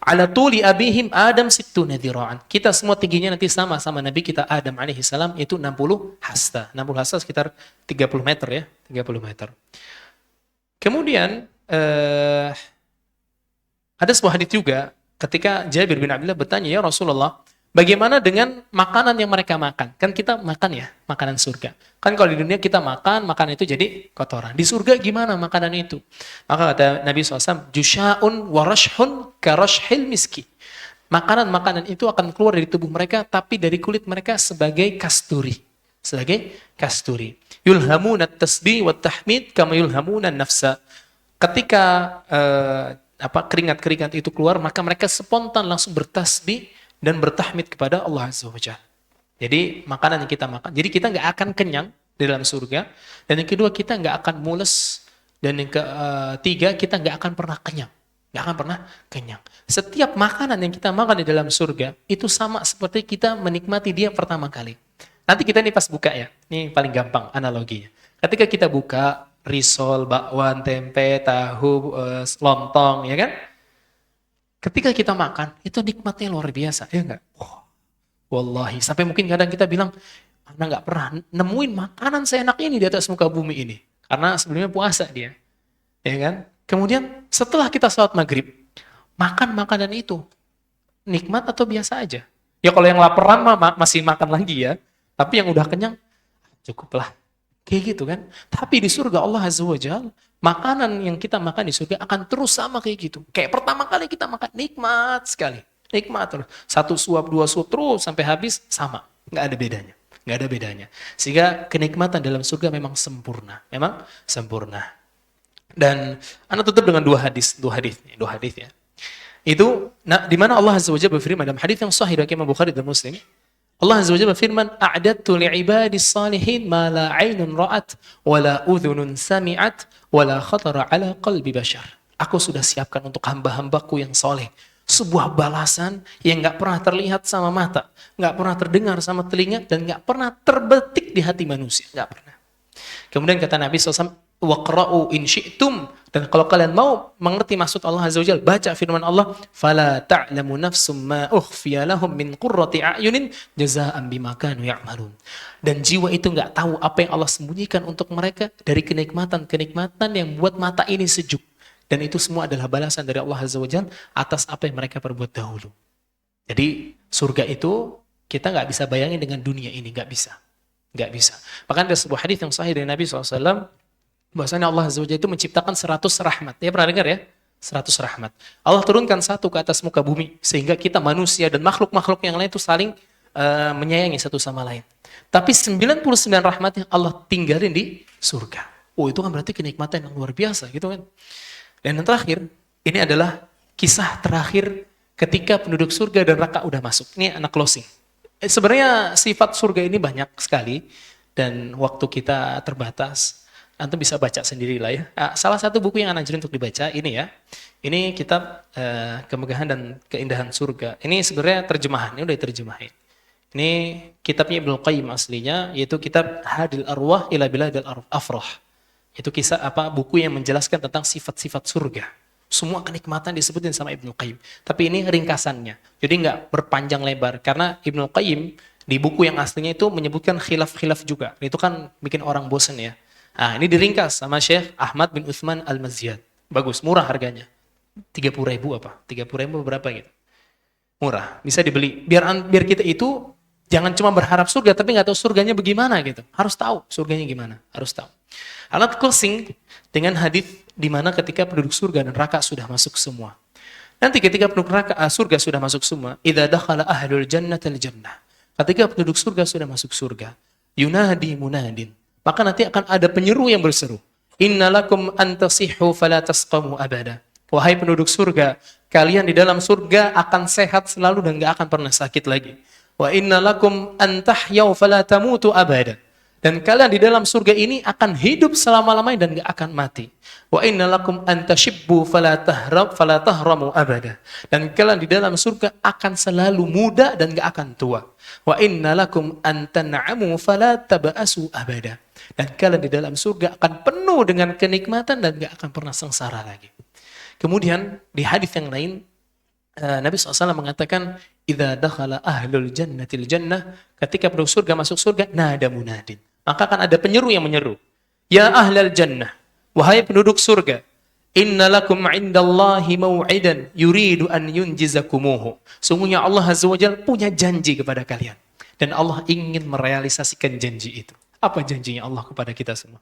Ala tuli abihim Adam sittuna dhira'an. Kita semua tingginya nanti sama Nabi kita Adam alaihi salam, itu 60 hasta. 60 hasta sekitar 30 meter ya. 30 meter. Kemudian, ada sebuah hadits juga, ketika Jabir bin Abdullah bertanya, ya Rasulullah, bagaimana dengan makanan yang mereka makan? Kan kita makan ya, makanan surga. Kan kalau di dunia kita makan itu jadi kotoran. Di surga gimana makanan itu? Maka kata Nabi SAW, Jusha'un warashhun karashhil miski. Makanan-makanan itu akan keluar dari tubuh mereka, tapi dari kulit mereka sebagai kasturi. Yulhamuna tasbih wa tahmid kama yulhamuna nafsa. Ketika keringat-keringat itu keluar, maka mereka spontan langsung bertasbih dan bertahmid kepada Allah Azza wa Jalla. Jadi makanan yang kita makan, jadi kita nggak akan kenyang di dalam surga. Dan yang kedua, kita nggak akan mules. Dan yang ketiga, kita nggak akan pernah kenyang. Nggak akan pernah kenyang. Setiap makanan yang kita makan di dalam surga, itu sama seperti kita menikmati dia pertama kali. Nanti kita nih pas buka ya, ini paling gampang analoginya. Ketika kita buka risol, bakwan, tempe, tahu, lontong, ya kan? Ketika kita makan, itu nikmatnya luar biasa, ya enggak? Wallahi, sampai mungkin kadang kita bilang, Anda nggak pernah nemuin makanan seenak ini di atas muka bumi ini. Karena sebelumnya puasa dia, ya kan? Kemudian setelah kita sholat maghrib, makan makanan itu. Nikmat atau biasa aja? Ya kalau yang laparan masih makan lagi ya. Tapi yang udah kenyang, cukuplah. Kayak gitu kan. Tapi di surga Allah Azza wa Jalla, makanan yang kita makan di surga akan terus sama kayak gitu. Kayak pertama kali kita makan, nikmat sekali. Nikmat terus. Satu suap, dua suap terus sampai habis sama. Nggak ada bedanya. Nggak ada bedanya. Sehingga kenikmatan dalam surga memang sempurna. Memang sempurna. Dan Anda tutup dengan dua hadis ya. Itu di mana Allah Azza wa Jalla berfirman dalam hadis yang sahih dari Imam Bukhari dan Muslim. Allah Azza wa Jalla berfirman, "A'dadtu li'ibadis salihin ma la 'ainun ra'at wa la udhunun sami'at wa la khatara 'ala qalbi bashar." Aku sudah siapkan untuk hamba-hambaku yang soleh sebuah balasan yang nggak pernah terlihat sama mata, nggak pernah terdengar sama telinga, dan nggak pernah terbetik di hati manusia, nggak pernah. Kemudian kata Nabi SAW, waqra'u in syi'tum, dan kalau kalian mau mengerti maksud Allah Azza wa Jalla, baca firman Allah, fala ta'lamu nafsum ma ukhfiya lahum min qurrati a'yunin jazaa'an bima kanu ya'malun. Dan jiwa itu nggak tahu apa yang Allah sembunyikan untuk mereka dari kenikmatan-kenikmatan yang buat mata ini sejuk. Dan itu semua adalah balasan dari Allah Azza wa Jalla atas apa yang mereka perbuat dahulu. Jadi surga itu kita nggak bisa bayangin dengan dunia ini, nggak bisa. Nggak bisa. Bahkan ada sebuah hadis yang sahih dari Nabi SAW, bahwasanya Allah Azza wa Jalla itu menciptakan 100 rahmat. Ya pernah dengar ya? 100 rahmat. Allah turunkan satu ke atas muka bumi, sehingga kita manusia dan makhluk-makhluk yang lain itu saling menyayangi satu sama lain. Tapi 99 rahmatnya Allah tinggalin di surga. Oh, itu kan berarti kenikmatan yang luar biasa gitu kan. Dan yang terakhir, ini adalah kisah terakhir ketika penduduk surga dan neraka udah masuk. Ini anak closing. Sebenarnya sifat surga ini banyak sekali dan waktu kita terbatas. Antum bisa baca sendiri lah ya. Salah satu buku yang anjurin untuk dibaca ini ya. Ini kitab Kemegahan dan Keindahan Surga. Ini sebenarnya terjemahan, ini udah diterjemahin. Ini kitabnya Ibnu Qayyim aslinya, yaitu kitab Hadil Arwah ila Biladil Afrah. Itu kisah buku yang menjelaskan tentang sifat-sifat surga. Semua kenikmatan disebutin sama Ibnu Qayyim. Tapi ini ringkasannya. Jadi nggak berpanjang lebar. Karena Ibnu Qayyim di buku yang aslinya itu menyebutkan khilaf-khilaf juga. Itu kan bikin orang bosan ya. Nah, ini diringkas sama Syekh Ahmad bin Uthman Al-Mazyad. Bagus, murah harganya. 30.000 apa? 30.000 berapa gitu. Murah, bisa dibeli. Biar kita itu jangan cuma berharap surga, tapi nggak tahu surganya bagaimana gitu. Harus tahu surganya gimana. Harus tahu. Alat closing dengan hadis di mana ketika penduduk surga dan neraka sudah masuk semua. Nanti ketika penduduk surga sudah masuk semua, idza dakhala ahlul jannatil jannah. Ketika penduduk surga sudah masuk surga, yunadi munadin. Maka nanti akan ada penyeru yang berseru. Innalakum antasihhu fala tasqamu abada. Wahai penduduk surga, kalian di dalam surga akan sehat selalu dan enggak akan pernah sakit lagi. Wa innalakum antahyaw fala tamutu abada. Dan kalian di dalam surga ini akan hidup selama-lamanya dan gak akan mati. Wa innalakum antashibbu fala tahramu abada. Dan kalian di dalam surga akan selalu muda dan gak akan tua. Wa innalakum antan'amu fala taba'asu abada. Dan kalian di dalam surga akan penuh dengan kenikmatan dan gak akan pernah sengsara lagi. Kemudian di hadis yang lain Nabi SAW mengatakan, idza dakhala ahlul jannatil jannah, ketika penduduk surga masuk surga, nada munadin. Maka akan ada penyeru yang menyeru. Ya ahlal jannah, wahai penduduk surga, innalakum indallahi mau'idan yuridu an yunjizakumuhu. Sungguhnya Allah Azza wa Jalla punya janji kepada kalian. Dan Allah ingin merealisasikan janji itu. Apa janjinya Allah kepada kita semua?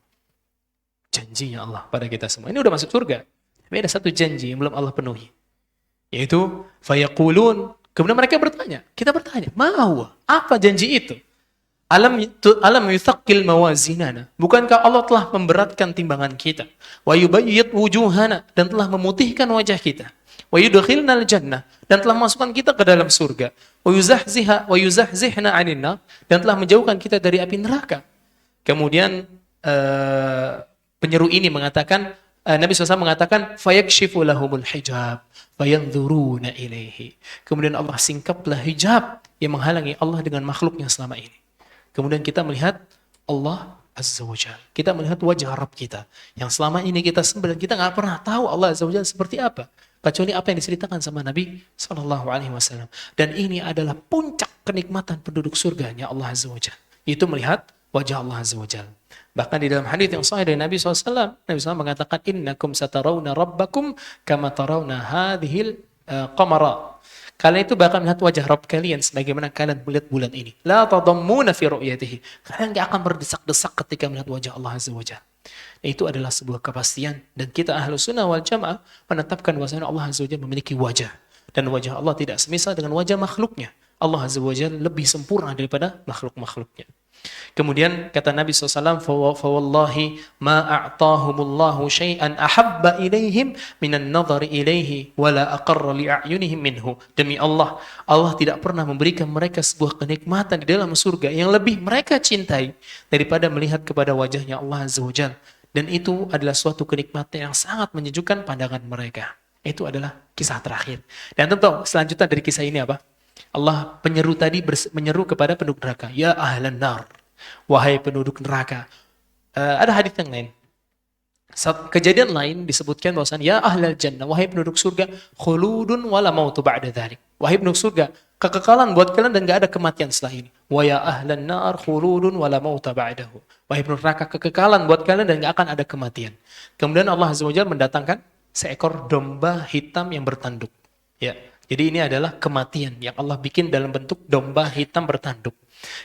Janjinya Allah pada kita semua. Ini udah masuk surga. Tapi ada satu janji yang belum Allah penuhi. Yaitu fayaqulun, kemudian mereka bertanya, kita bertanya, mau apa janji itu? Alam yuthaqqil mawazinana, bukankah Allah telah memberatkan timbangan kita? Wa yubayyid wujuhana, dan telah memutihkan wajah kita. Wa yudkhilnal jannah, dan telah memasukkan kita ke dalam surga. Wa yuzahzihna 'anil nar, dan telah menjauhkan kita dari api neraka. Kemudian penyeru ini mengatakan, Nabi SAW mengatakan, fayakshifu lahumul hijab fayanzuruna ilaihi. Kemudian Allah singkaplah hijab yang menghalangi Allah dengan makhluknya selama ini. Kemudian kita melihat Allah Azza wa Jalla. Kita melihat wajah Rabb kita yang selama ini kita sembah dan kita nggak pernah tahu Allah Azza wa Jalla seperti apa, kecuali apa yang diceritakan sama Nabi SAW. Dan ini adalah puncak kenikmatan penduduk surganya Allah Azza wa Jalla, itu melihat wajah Allah Azza wa Jalla. Bahkan di dalam hadis yang sahih dari Nabi SAW, Nabi SAW mengatakan, innakum satarawna rabbakum kama tarawna hadhil qamara. Kalian itu bakal melihat wajah Rabb kalian sebagaimana kalian melihat bulan ini. La tadammuna fi ru'yatihi. Kalian enggak akan berdesak-desak ketika melihat wajah Allah Azza wa Jalla. Itu adalah sebuah kepastian dan kita Ahlus Sunnah wal Jamaah menetapkan bahwasanya Allah Azza wa Jalla memiliki wajah dan wajah Allah tidak semisal dengan wajah makhluknya. Allah Azza wa Jalla lebih sempurna daripada makhluk-makhluknya. Kemudian kata Nabi SAW, "Fawallahi ma a'tahumullahu syai'an ahabba ilaihim minan nadhari ilaihi wala aqarra li'ayunihim minhu." Demi Allah, Allah tidak pernah memberikan mereka sebuah kenikmatan di dalam surga yang lebih mereka cintai daripada melihat kepada wajahnya Allah Azza wa Jalla. Dan itu adalah suatu kenikmatan yang sangat menyejukkan pandangan mereka. Itu adalah kisah terakhir. Dan tentu selanjutnya dari kisah ini apa? Allah penyeru tadi menyeru kepada penduduk neraka, ya ahlan nar, wahai penduduk neraka. Ada hadis yang lain. Kejadian lain disebutkan bahwasan ya ahlal jannah, wahai penduduk surga, khuludun wala mautu ba'da dzalik. Wahai penduduk surga, kekekalan buat kalian dan enggak ada kematian setelah ini. Wa ya ahlan nar khuludun wala mauta ba'dahu. Wahai penduduk neraka, kekekalan buat kalian dan enggak akan ada kematian. Kemudian Allah Azza wa Jalla mendatangkan seekor domba hitam yang bertanduk. Ya. Jadi ini adalah kematian yang Allah bikin dalam bentuk domba hitam bertanduk.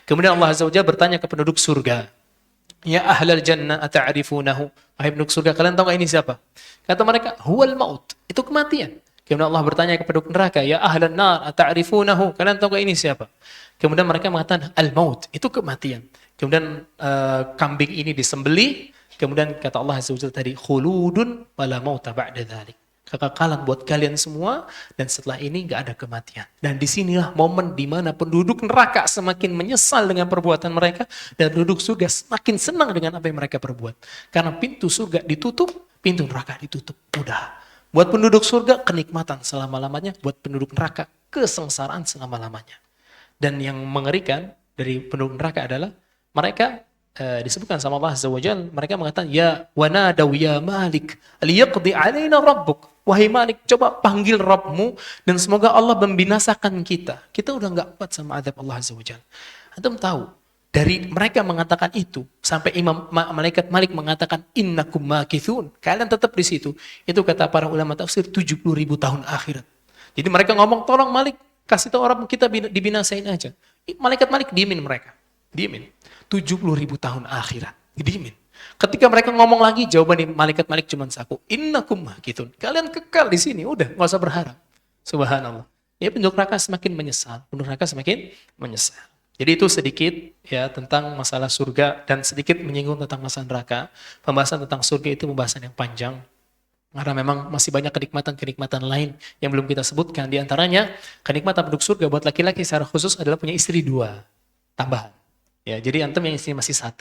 Kemudian Allah Azza wa Jalla bertanya ke penduduk surga, ya ahlal jannah ata'rifunahu, wahai penduduk surga, kalian tahu gak ini siapa? Kata mereka, huwal maut, itu kematian. Kemudian Allah bertanya ke penduduk neraka, ya ahlan nar ata'rifunahu, kalian tahu gak ini siapa? Kemudian mereka mengatakan, al maut, itu kematian. Kemudian kambing ini disembelih, kemudian kata Allah Azza wa Jalla tadi, khuludun wala mauta ba'da dzalik. Kekekalan buat kalian semua dan setelah ini nggak ada kematian. Dan disinilah momen di mana penduduk neraka semakin menyesal dengan perbuatan mereka dan penduduk surga semakin senang dengan apa yang mereka perbuat. Karena pintu surga ditutup, pintu neraka ditutup. Udah. Buat penduduk surga kenikmatan selama-lamanya, buat penduduk neraka kesengsaraan selama-lamanya. Dan yang mengerikan dari penduduk neraka adalah mereka disebutkan sama Allah Azza wa Jalla, mereka mengatakan ya wanadaw ya Malik liyaqdi alaina rabbuk, wahai Malik, coba panggil Rabbmu dan semoga Allah membinasakan kita udah nggak kuat sama azab Allah Azza wa Jalla. Antum tahu dari mereka mengatakan itu sampai malaikat Malik mengatakan innakum makithun, kalian tetap di situ, itu kata para ulama tafsir 70.000 tahun akhirat. Jadi mereka ngomong tolong Malik kasih tahu orang kita dibinasain aja. Malaikat Malik diemin mereka, diemin. 70.000 tahun akhirat. Diemin. Ketika mereka ngomong lagi, jawaban malaikat Malik cuma satu. Innakum makithun. Kalian kekal di sini. Udah, nggak usah berharap. Subhanallah. Ya, penduduk neraka semakin menyesal. Penduduk neraka semakin menyesal. Jadi itu sedikit ya tentang masalah surga dan sedikit menyinggung tentang masalah neraka. Pembahasan tentang surga itu pembahasan yang panjang. Karena memang masih banyak kenikmatan-kenikmatan lain yang belum kita sebutkan. Di antaranya, kenikmatan penduduk surga buat laki-laki secara khusus adalah punya istri 2. Tambahan. Ya, jadi antum yang istri masih 1,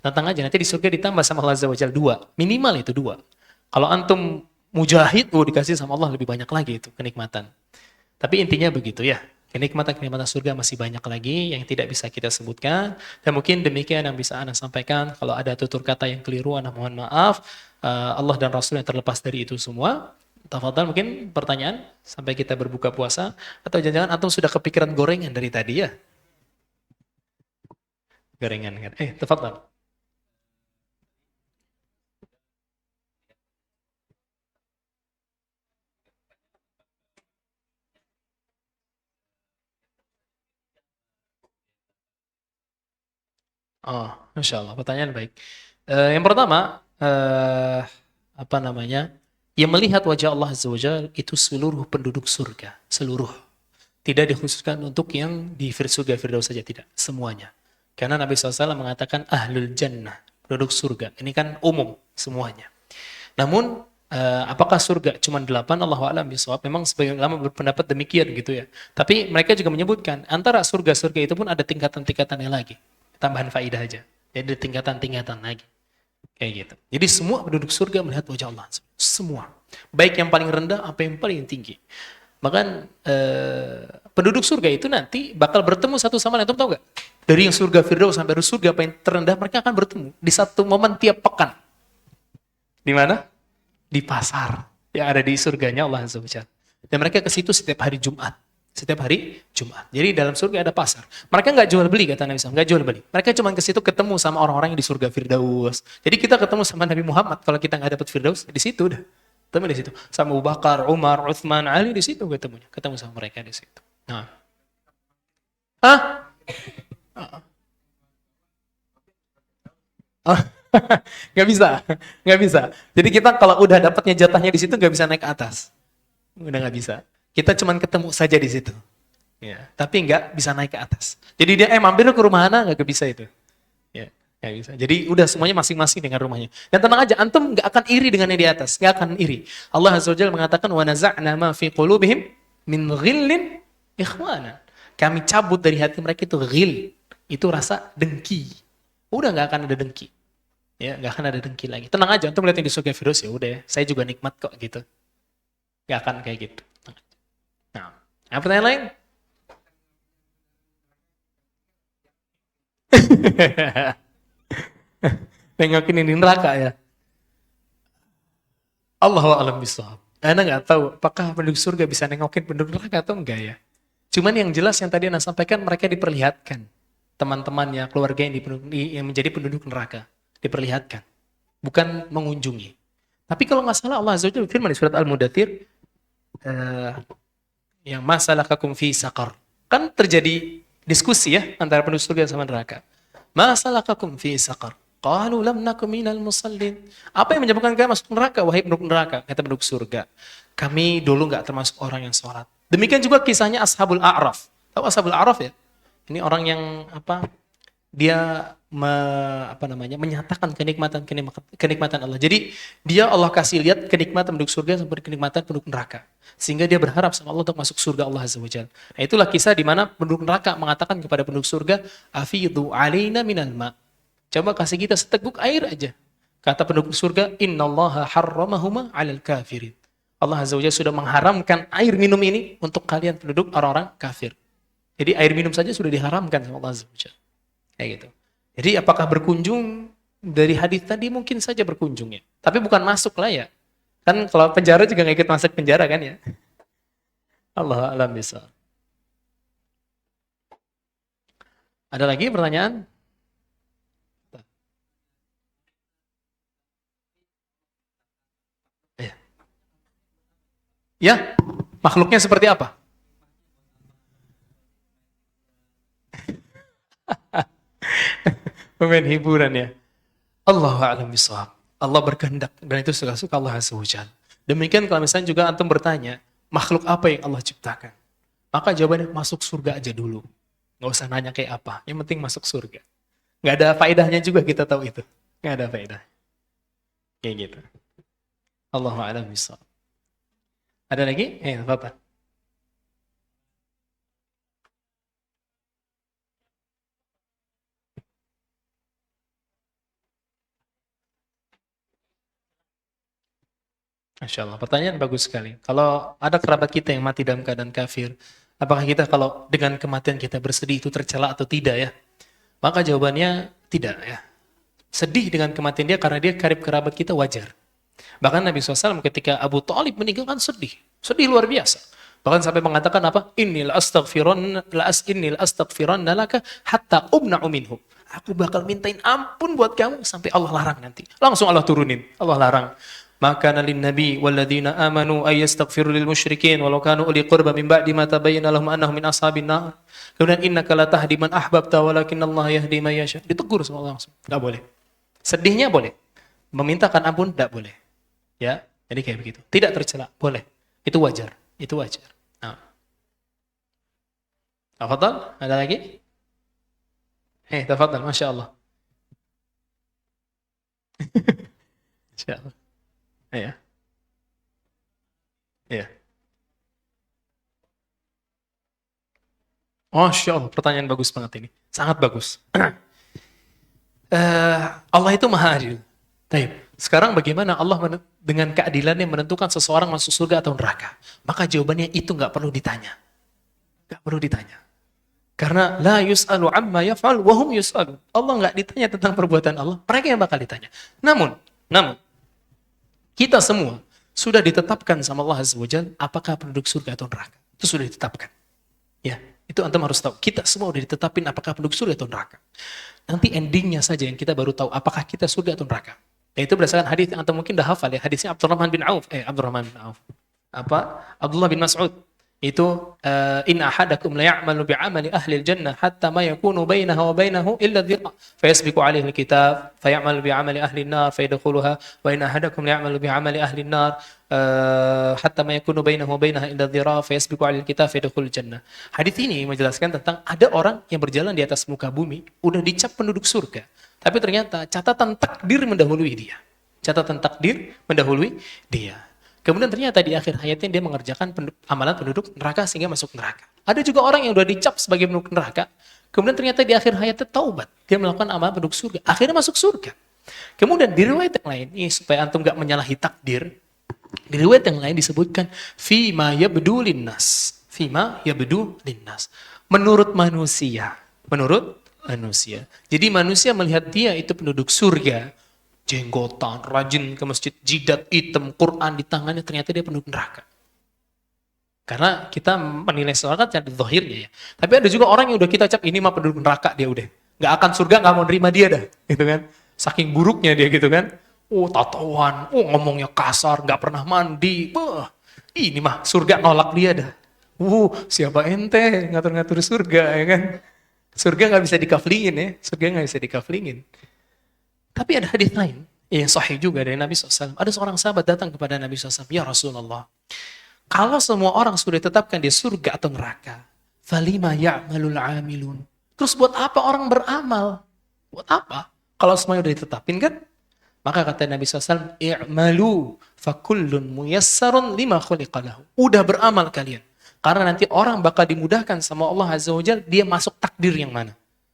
tantang aja nanti di surga ditambah sama Allah Azza wa Jalla 2. Minimal itu 2. Kalau antum mujahid, dikasih sama Allah lebih banyak lagi itu kenikmatan. Tapi intinya begitu ya. Kenikmatan-kenikmatan surga masih banyak lagi yang tidak bisa kita sebutkan. Dan mungkin demikian yang bisa Ana sampaikan. Kalau ada tutur kata yang keliru, Ana mohon maaf. Allah dan Rasul yang terlepas dari itu semua. Tafadhal, mungkin pertanyaan sampai kita berbuka puasa. Atau jangan-jangan antum sudah kepikiran gorengan dari tadi ya? Gorengan kan? Tafadhal. Oh, Masya Allah, pertanyaan baik. Yang pertama, apa namanya? Yang melihat wajah Allah Azza wa Jalla itu seluruh penduduk surga, seluruh. Tidak dikhususkan untuk yang di surga Firdaus saja, tidak, semuanya. Karena Nabi SAW mengatakan ahlul jannah, penduduk surga. Ini kan umum semuanya. Namun apakah surga cuma 8? Allahu a'lam bishawab. Memang sebagian ulama berpendapat demikian gitu ya. Tapi mereka juga menyebutkan antara surga-surga itu pun ada tingkatan-tingkatannya lagi. Tambahan faidah aja. Jadi tingkatan-tingkatan lagi. Kayak gitu. Jadi semua penduduk surga melihat wajah Allah. Semua. Baik yang paling rendah apa yang paling tinggi. Bahkan penduduk surga itu nanti bakal bertemu satu sama lain. Tahu nggak? Dari yang surga Firdaus sampai surga apa yang terendah, mereka akan bertemu di satu momen tiap pekan. Di mana? Di pasar yang ada di surganya Allah Azza wa Jalla. Dan mereka ke situ setiap hari Jumat. Setiap hari Jumat. Jadi dalam surga ada pasar. Mereka nggak jual beli, kata Nabi SAW. Nggak jual beli. Mereka cuma ke situ ketemu sama orang-orang yang di surga Firdaus. Jadi kita ketemu sama Nabi Muhammad. Kalau kita nggak dapat Firdaus, di situ udah. Ketemu di situ. Sama Abu Bakar, Umar, Uthman, Ali di situ ketemunya. Ketemu sama mereka di situ. Nah. Hah? Oh. Nggak bisa, nggak bisa. Jadi kita kalau udah dapatnya jatahnya di situ nggak bisa naik ke atas. Udah nggak bisa. Kita cuman ketemu saja di situ. Ya, tapi nggak bisa naik ke atas. Jadi dia mampir ke rumah Ana nggak bisa itu. Ya, nggak bisa. Jadi udah semuanya masing-masing dengan rumahnya. Dan tenang aja, antum nggak akan iri dengan yang di atas, nggak akan iri. Allah Azza wa Jalla mengatakan wa naza'na ma fi qulubihim min ghillin ikhwana. Kami cabut dari hati mereka itu ghil, itu rasa dengki. Udah nggak akan ada dengki. Ya, nggak akan ada dengki lagi. Tenang aja, antum lihat yang di surga Firdaus ya udah ya. Saya juga nikmat kok gitu. Nggak akan kayak gitu. Nah, apa pertanyaan lain? Nengokin ini neraka ya. Allahu a'lam bishawab. Anda nggak tahu apakah penduduk surga bisa nengokin penduduk neraka atau enggak ya. Cuman yang jelas yang tadi Anda sampaikan mereka diperlihatkan. Teman-temannya, keluarga yang menjadi penduduk neraka. Diperlihatkan. Bukan mengunjungi. Tapi kalau nggak salah Allah Azza wa Jalla firman di surat Al-Mudathir yang masalakakum fi saqar. Kan terjadi diskusi ya antara penduduk surga sama neraka. Masalakakum fi saqar. Qalu lam nakum minal musallin. Apa yang menyebabkan kalian masuk neraka, wahai penduduk neraka? Kata penduduk surga. Kami dulu nggak termasuk orang yang sholat. Demikian juga kisahnya Ashabul A'raf. Tahu Ashabul A'raf ya? Ini orang yang dia menyatakan kenikmatan Allah. Jadi dia Allah kasih lihat kenikmatan penduduk surga sampai kenikmatan penduduk neraka. Sehingga dia berharap sama Allah untuk masuk surga Allah Azza wa Jalla. Nah, itulah kisah di mana penduduk neraka mengatakan kepada penduduk surga, "Afidhu alaina minal ma'." Coba kasih kita seteguk air aja. Kata penduduk surga, "Innallaha harramahuma 'alal kafirin." Allah Azza wa Jalla sudah mengharamkan air minum ini untuk kalian penduduk orang-orang kafir. Jadi air minum saja sudah diharamkan sama Allah Azza wa Jalla. Kayak gitu. Jadi apakah berkunjung dari hadis tadi? Mungkin saja berkunjung ya. Tapi bukan masuk lah ya. Kan kalau penjara juga nggak ikut masuk penjara kan ya. Allah a'lam bishawab. Ada lagi pertanyaan? Ya. Ya, makhluknya seperti apa? Pemain hiburan ya. Allahu a'lam bishawab. Allah berkehendak dan itu suka-suka Allah Azza wa Jalla. Demikian kalau misalnya juga antum bertanya, makhluk apa yang Allah ciptakan? Maka jawabannya masuk surga aja dulu. Nggak usah nanya kayak apa. Yang penting masuk surga. Nggak ada faedahnya juga kita tahu itu. Nggak ada faedah. Kayak gitu. Allahu a'lam bishawab. Ada lagi? Bapak. Masya Allah, pertanyaan bagus sekali. Kalau ada kerabat kita yang mati dalam keadaan kafir, apakah kita kalau dengan kematian kita bersedih itu tercela atau tidak ya? Maka jawabannya tidak ya. Sedih dengan kematian dia karena dia karib kerabat kita wajar. Bahkan Nabi SAW ketika Abu Thalib meninggal kan sedih. Sedih luar biasa. Bahkan sampai mengatakan apa? Innil astaghfiranna laka hatta ubna'u minhum. Aku bakal mintain ampun buat kamu sampai Allah larang nanti. Langsung Allah turunin. Allah larang. Maka nalin nabi walladzina amanu ayastaghfiru lil musyrikin walau kanu uli qurba min ba'di ma tabayyana lahum annahum min ashabin nar. Kemudian innaka la tahdi man ahbabta walakinnallaha yahdi man yasha. Ditegur sama Allah langsung. Enggak boleh. Sedihnya boleh. Memintakan ampun enggak boleh. Ya, jadi kayak begitu. Tidak tercela, boleh. Itu wajar. Itu wajar. Nah. Tafadhal, ada lagi? Tafadhal, Masya Allah. Masya Allah. Iya. Iya. Masya Allah, pertanyaan bagus banget ini. Sangat bagus. Allah itu maha adil. Baik. Sekarang bagaimana Allah dengan keadilannya menentukan seseorang masuk surga atau neraka? Maka jawabannya itu nggak perlu ditanya. Nggak perlu ditanya. Karena la yus'alu amma yaf'al wa hum yus'alu. Allah nggak ditanya tentang perbuatan Allah, mereka yang bakal ditanya. Namun, kita semua sudah ditetapkan sama Allah Azza wa Jalla apakah penduduk surga atau neraka. Itu sudah ditetapkan. Ya, itu antum harus tahu. Kita semua sudah ditetapin apakah penduduk surga atau neraka. Nanti endingnya saja yang kita baru tahu apakah kita surga atau neraka. Yaitu berdasarkan hadis yang antum mungkin dah hafal ya, hadisnya Abdurrahman bin Auf. Abdullah bin Mas'ud. Itu in ahadakum la ya'malu bi'amali ahli al-jannah hatta ma yakunu bainahu wa bainahu illa dhira fayasbiqu alaihi al-kitab fayamalu bi'amali ahli an-nar fayadkhuluha wa in ahadakum la ya'malu bi'amali ahli an-nar hatta ma yakunu bainahu wa bainaha illa dhira fayasbiqu alaihi al-kitab fayadkhulul jannah. Hadis ini menjelaskan tentang ada orang yang berjalan di atas muka bumi udah dicap penduduk surga, tapi ternyata catatan takdir mendahului dia. Catatan takdir mendahului dia. Kemudian ternyata di akhir hayatnya dia mengerjakan amalan penduduk neraka sehingga masuk neraka. Ada juga orang yang sudah dicap sebagai penduduk neraka, kemudian ternyata di akhir hayatnya taubat, dia melakukan amalan penduduk surga, akhirnya masuk surga. Kemudian di riwayat yang lain, ini supaya antum gak menyalahi takdir, di riwayat yang lain disebutkan fima yabdu linnas, fima yabdu linnas, menurut manusia. Jadi manusia melihat dia itu penduduk surga, jenggotan, rajin ke masjid, jidat hitam, Quran di tangannya, ternyata dia penduduk neraka. Karena kita menilai seorang kan dari zahirnya ya. Tapi ada juga orang yang udah kita cap ini mah penduduk neraka dia udah. Nggak akan surga, nggak mau nerima dia dah, gitu kan. Saking buruknya dia gitu kan. Tatoan, ngomongnya kasar, nggak pernah mandi. Ini mah surga nolak dia dah. Siapa ente ngatur-ngatur surga ya kan. Surga nggak bisa dikaflingin ya. Surga nggak bisa dikaflingin. Tapi ada hadis lain yang sahih juga dari Nabi SAW. Ada seorang sahabat datang kepada Nabi SAW. Ya Rasulullah, kalau semua orang sudah ditetapkan di surga atau neraka, falima ya'malul amilun. Terus buat apa orang beramal? Buat apa? Kalau semuanya sudah ditetapin kan? Maka kata Nabi SAW, i'malu fakullun muyassarun lima khuliqalahu. Udah beramal kalian. Karena nanti orang bakal dimudahkan sama Allah Azza wa Jalla, dia masuk takdir yang mana.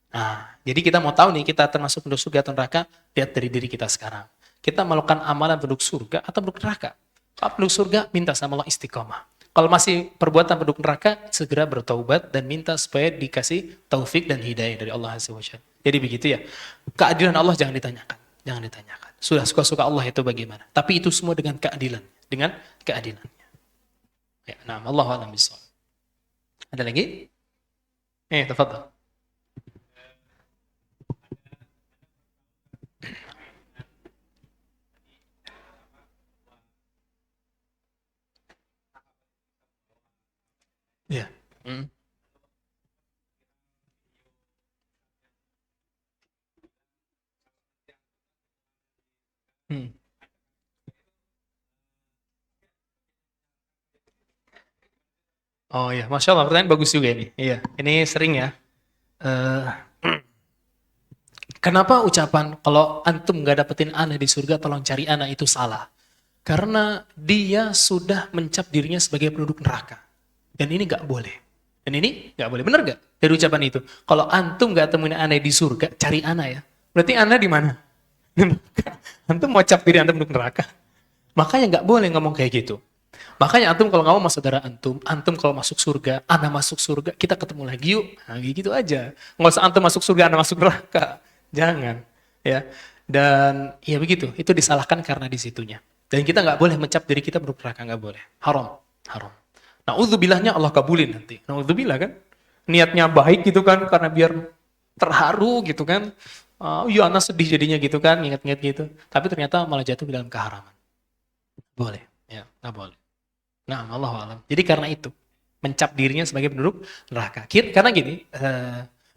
Nah, jadi kita mau tahu nih kita termasuk penduduk surga atau neraka, lihat dari diri kita sekarang. Kita melakukan amalan penduduk surga atau penduduk neraka. Kalau penduduk surga, minta sama Allah istiqomah. Kalau masih perbuatan penduduk neraka, segera bertaubat dan minta supaya dikasih taufik dan hidayah dari Allah Azza wa Jalla. Jadi begitu ya. Keadilan Allah jangan ditanyakan. Jangan ditanyakan. Sudah suka-suka Allah itu bagaimana. Tapi itu semua dengan keadilan. Dengan keadilannya. Ya, nah, Allahu a'lam bishawab. Ada lagi? Tafadhal. Ya. Hmm. Hmm. Oh ya, Masya Allah, pertanyaan bagus juga ini. Iya, ini sering ya. Eh, Kenapa ucapan kalau antum nggak dapetin anak di surga, tolong cari anak itu salah? Karena dia sudah mencap dirinya sebagai penduduk neraka. Dan ini nggak boleh. Dan ini nggak boleh. Benar nggak dari ucapan itu? Kalau antum nggak temuin anak di surga, cari anak ya. Berarti anak di mana? Antum mau cap diri antum penduduk neraka. Makanya nggak boleh ngomong kayak gitu. Makanya antum kalau ngomong sama saudara antum kalau masuk surga, anak masuk surga, kita ketemu lagi yuk. Nah, gitu aja. Nggak usah antum masuk surga, anak masuk neraka. Jangan. Ya. Dan ya begitu, itu disalahkan karena di situnya. Dan kita nggak boleh mencap diri kita penduduk neraka, nggak boleh. Haram. Haram. Na'udzubillahnya Allah kabulin nanti. Na'udzubillah kan. Niatnya baik gitu kan, karena biar terharu gitu kan. Iya anak sedih jadinya gitu kan, ingat-ingat gitu. Tapi ternyata malah jatuh di dalam keharaman. Boleh. Ya, nggak boleh. Nah, Allahu a'lam. Jadi karena itu, mencap dirinya sebagai penduduk neraka. Karena gini,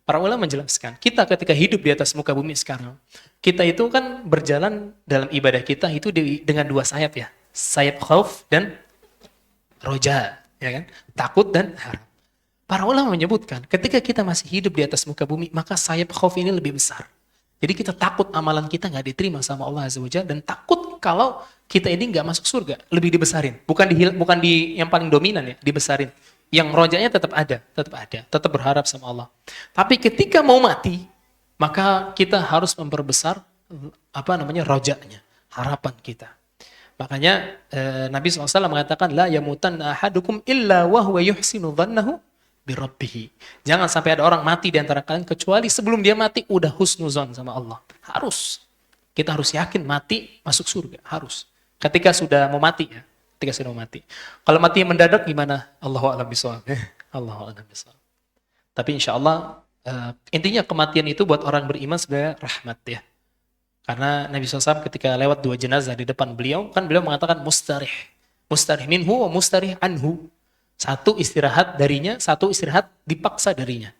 para ulama menjelaskan, kita ketika hidup di atas muka bumi sekarang, kita itu kan berjalan dalam ibadah kita itu dengan dua sayap ya. Sayap khauf dan roja, ya kan? Takut dan harap. Para ulama menyebutkan, ketika kita masih hidup di atas muka bumi, maka sayap khauf ini lebih besar. Jadi kita takut amalan kita nggak diterima sama Allah Azza wa Jalla, dan takut kalau kita ini nggak masuk surga, lebih dibesarin. Bukan di yang paling dominan ya, dibesarin. Yang rojanya tetap ada, tetap berharap sama Allah. Tapi ketika mau mati, maka kita harus memperbesar rojanya, harapan kita. Makanya Nabi SAW mengatakan, la yamutanna ahadukum illa wa huwa yuhsinu dhannahu birabbihi. Jangan sampai ada orang mati di antara kalian kecuali sebelum dia mati udah husnuzon sama Allah. Harus. Kita harus yakin mati masuk surga, harus. Ketika sudah mau mati ya. Kalau mati mendadak gimana? Allahu a'lam bishawab. Allahu a'lam bishawab. Tapi insya Allah intinya kematian itu buat orang beriman sebenarnya rahmat ya. Karena Nabi SAW ketika lewat dua jenazah di depan beliau, kan beliau mengatakan mustarih. Mustarih minhu wa mustarih anhu. Satu istirahat darinya, satu istirahat dipaksa darinya.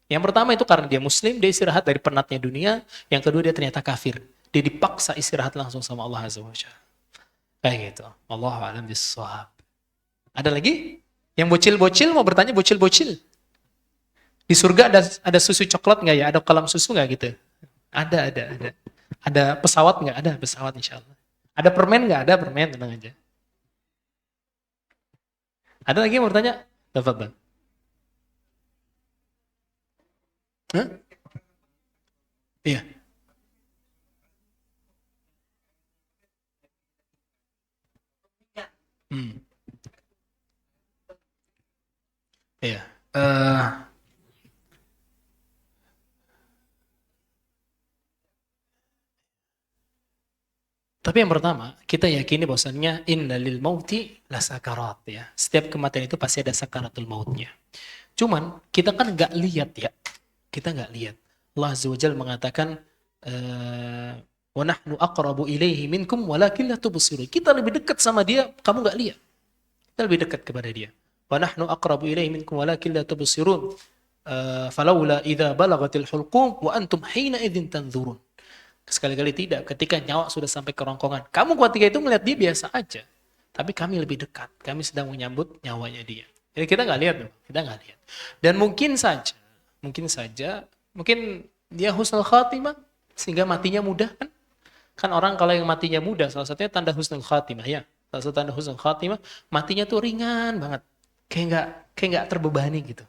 Yang pertama itu karena dia muslim, dia istirahat dari penatnya dunia. Yang kedua dia ternyata kafir. Dia dipaksa istirahat langsung sama Allah Azza wa Jalla. Kayak gitu. Allahu a'lam bissawab. Ada lagi? Yang bocil-bocil mau bertanya bocil-bocil. Di surga ada susu coklat nggak ya? Ada kolam susu nggak gitu? Ada. Ada pesawat nggak? Ada pesawat insya Allah. Ada permen nggak? Ada permen, tenang aja. Ada lagi yang mau bertanya? Tafadhal. Hah? Iya. Hmm. Iya. Eh, tapi yang pertama, kita yakini bahwasannya innalil mauti lasakarat ya. Setiap kematian itu pasti ada sakaratul mautnya. Cuman kita kan nggak lihat ya. Kita nggak lihat. Allah Azza wa Jalla mengatakan wa nahnu aqrabu ilaihi minkum walakin la tubsirun. Kita lebih dekat sama dia, kamu nggak lihat. Kita lebih dekat kepada dia. Wa nahnu aqrabu ilaihi minkum walakin la tubsirun. Falaula idza balagatil hulqum wa antum hina idzin tanzurun. Sekali-kali tidak ketika nyawa sudah sampai kerongkongan. Kamu ketika itu melihat dia biasa aja. Tapi kami lebih dekat. Kami sedang menyambut nyawanya dia. Jadi kita nggak lihat, kita nggak lihat. Dan mungkin dia husnul khatimah sehingga matinya mudah kan? Kan orang kalau yang matinya mudah, salah satunya tanda husnul khatimah ya. Salah satu tanda husnul khatimah, matinya tuh ringan banget. Kayak nggak terbebani gitu.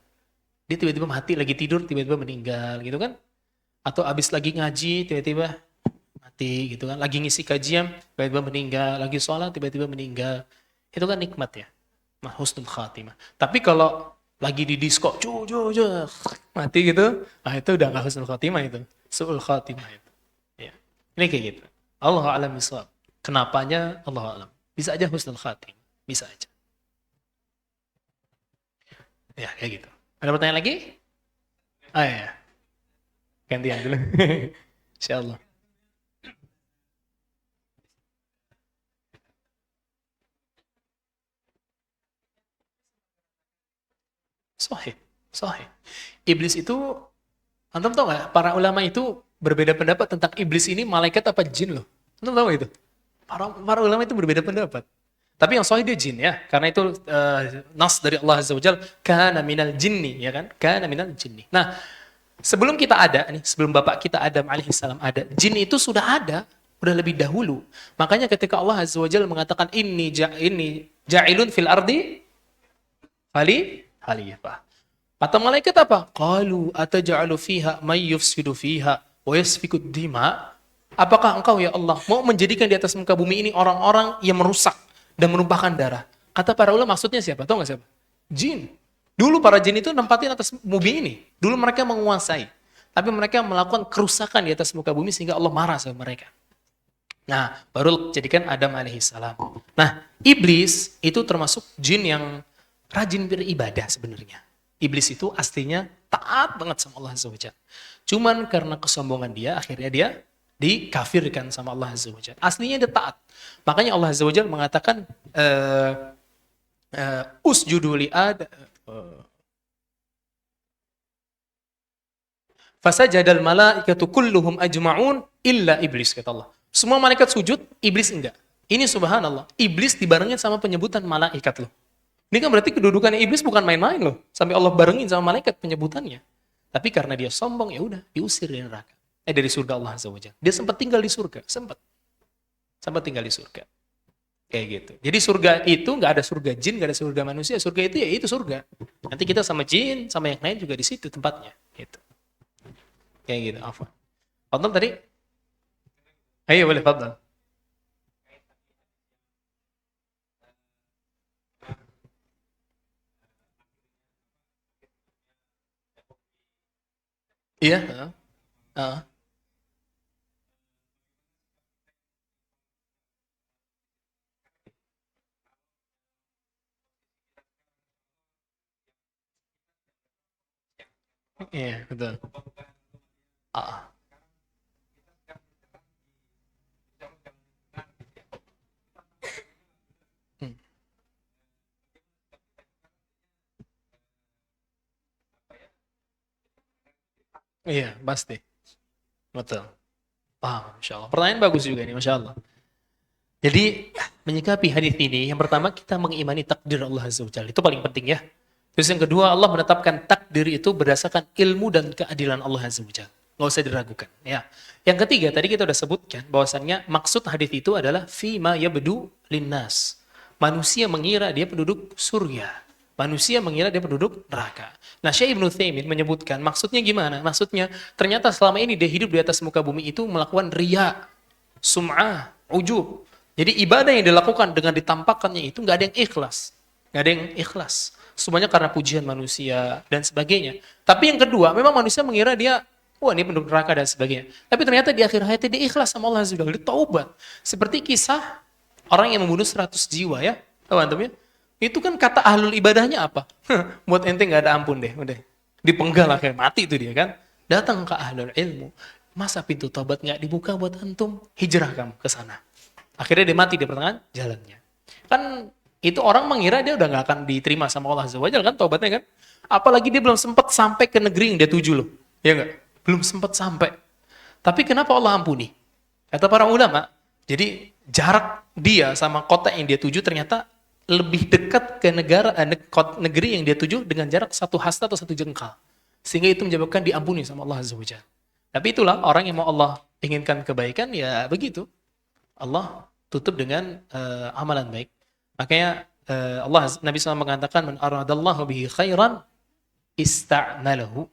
Dia tiba-tiba mati lagi tidur, tiba-tiba meninggal gitu kan? Atau abis lagi ngaji, tiba-tiba mati gitu kan. Lagi ngisi kajian, tiba-tiba meninggal. Lagi sholat, tiba-tiba meninggal. Itu kan nikmat ya. Husnul khatimah. Tapi kalau lagi di disco, mati gitu, nah itu udah nggak husnul khatimah itu. Su'ul khatimah itu. Ya. Ini kayak gitu. Allah a'lam bishawab. Kenapanya Allah a'lam. Bisa aja husnul khatimah. Bisa aja. Ya, kayak gitu. Ada pertanyaan lagi? Ah ya, gantian dulu. Insyaallah. Sahih. Sahih. Iblis itu, antum tahu nggak? Para ulama itu berbeda pendapat tentang iblis ini malaikat apa jin loh. Antum tahu nggak itu? Para ulama itu berbeda pendapat. Tapi yang sahih dia jin ya. Karena itu nas dari Allah Azza wa Jalla, kana minal jinni, ya kan? Kana minal jinni. Nah, sebelum kita ada nih, sebelum bapak kita Adam alaihissalam ada, jin itu sudah ada, udah lebih dahulu. Makanya ketika Allah Azza wa Jalla mengatakan ini ja'ilun fil ardi khalifah. Kata malaikat apa? Qalu ataj'alu fiha may yufsidu fiha wa yasfiku dima? Apakah engkau ya Allah mau menjadikan di atas muka bumi ini orang-orang yang merusak dan menumpahkan darah? Kata para ulama maksudnya siapa? Tahu nggak siapa? Jin. Dulu para jin itu nempatin atas bumi ini. Dulu mereka menguasai. Tapi mereka melakukan kerusakan di atas muka bumi sehingga Allah marah sama mereka. Nah, baru jadikan Adam alaihissalam. Nah, iblis itu termasuk jin yang rajin beribadah sebenarnya. Iblis itu aslinya taat banget sama Allah Azza wa Jalla. Cuman karena kesombongan dia, akhirnya dia dikafirkan sama Allah Azza wa Jalla. Aslinya dia taat. Makanya Allah Azza wa Jalla mengatakan, usjudu li ad fasajadal malaikatu kulluhum ajma'un illa iblis, kata Allah. Semua malaikat sujud, iblis enggak. Ini subhanallah, iblis dibarengin sama penyebutan malaikat loh. Ini kan berarti kedudukannya iblis bukan main-main loh. Sampai Allah barengin sama malaikat penyebutannya. Tapi karena dia sombong, ya udah diusir dari neraka. Dari surga Allah Azza wa Jalla. Dia sempat tinggal di surga, sempat tinggal di surga. Kayak gitu. Jadi surga itu nggak ada surga jin, nggak ada surga manusia. Surga itu ya itu surga. Nanti kita sama jin, sama yang lain juga di situ tempatnya. Gitu. Kayak gitu. Apa? Fadl tadi? Ayo boleh Fadl. Iya. Heeh. Iya, betul. Ah. Iya, pasti. Betul. Paham, Masya Allah. Pertanyaan bagus juga nih, Masya Allah. Jadi, menyikapi hadis ini, yang pertama kita mengimani takdir Allah Azza wa Jalla. Itu paling penting ya. Terus yang kedua, Allah menetapkan takdir itu berdasarkan ilmu dan keadilan Allah Azza wa Jalla. Nggak usah diragukan. Ya. Yang ketiga, tadi kita sudah sebutkan bahwasannya maksud hadis itu adalah fima yabdu linnas. Manusia mengira dia penduduk surga. Manusia mengira dia penduduk neraka. Nah, Syekh Ibnu Utsaimin menyebutkan maksudnya gimana? Maksudnya ternyata selama ini dia hidup di atas muka bumi itu melakukan riya, sum'ah, ujub. Jadi ibadah yang dilakukan dengan ditampakkannya itu nggak ada yang ikhlas. Nggak ada yang ikhlas. Semuanya karena pujian manusia dan sebagainya. Tapi yang kedua, memang manusia mengira dia, wah ini penduduk neraka dan sebagainya. Tapi ternyata di akhir hayatnya dia ikhlas sama Allah Azza wa Jalla. Dia taubat. Seperti kisah orang yang membunuh 100 jiwa ya. Tahu antum ya? Itu kan kata ahlul ibadahnya apa? Buat ente nggak ada ampun deh, udah. Dipenggal lah kayak mati itu dia kan. Datang ke ahlul ilmu. Masa pintu taubat nggak dibuka buat antum? Hijrah kamu ke sana. Akhirnya dia mati di pertengahan jalannya. Kan itu orang mengira dia udah nggak akan diterima sama Allah Azza wa Jalla kan taubatnya kan. Apalagi dia belum sempat sampai ke negeri yang dia tuju loh. Ya nggak? Belum sempat sampai. Tapi kenapa Allah ampuni? Kata para ulama, jadi jarak dia sama kota yang dia tuju ternyata lebih dekat ke negeri yang dia tuju dengan jarak 1 hasta atau 1 jengkal. Sehingga itu menyebabkan diampuni sama Allah Azza wa Jalla. Tapi itulah orang yang mau Allah inginkan kebaikan ya begitu. Allah tutup dengan amalan baik. Makanya Nabi SAW mengatakan man aradallahu bihi khairan ista'malahu.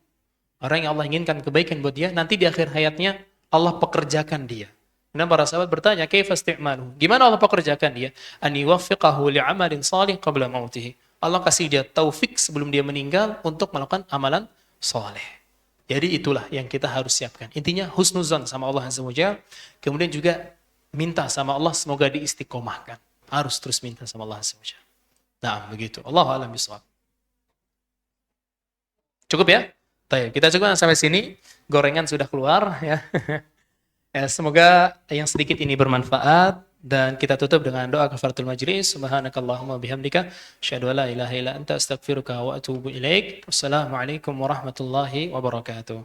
Orang yang Allah inginkan kebaikan buat dia, nanti di akhir hayatnya Allah pekerjakan dia. Dan para sahabat bertanya, kaifa isti'maluhu? Gimana Allah pekerjakan dia? An yuwaffiqahu li'amalin salih qabla mautihi. Allah kasih dia taufik sebelum dia meninggal untuk melakukan amalan saleh. Jadi itulah yang kita harus siapkan. Intinya husnuzan sama Allah Azza wa Jalla. Kemudian juga minta sama Allah semoga diistiqomahkan. Harus terus minta sama Allah Azza wa Jalla. Nah, begitu. Allahu a'lam bishawab. Cukup ya? Baik, kita coba sampai sini. Gorengan sudah keluar ya. Ya, semoga yang sedikit ini bermanfaat dan kita tutup dengan doa kafaratul majlis. Subhanakallahumma bihamdika asyhadu an la ilaha illa anta astaghfiruka wa atubu ilaik. Wassalamualaikum warahmatullahi wabarakatuh.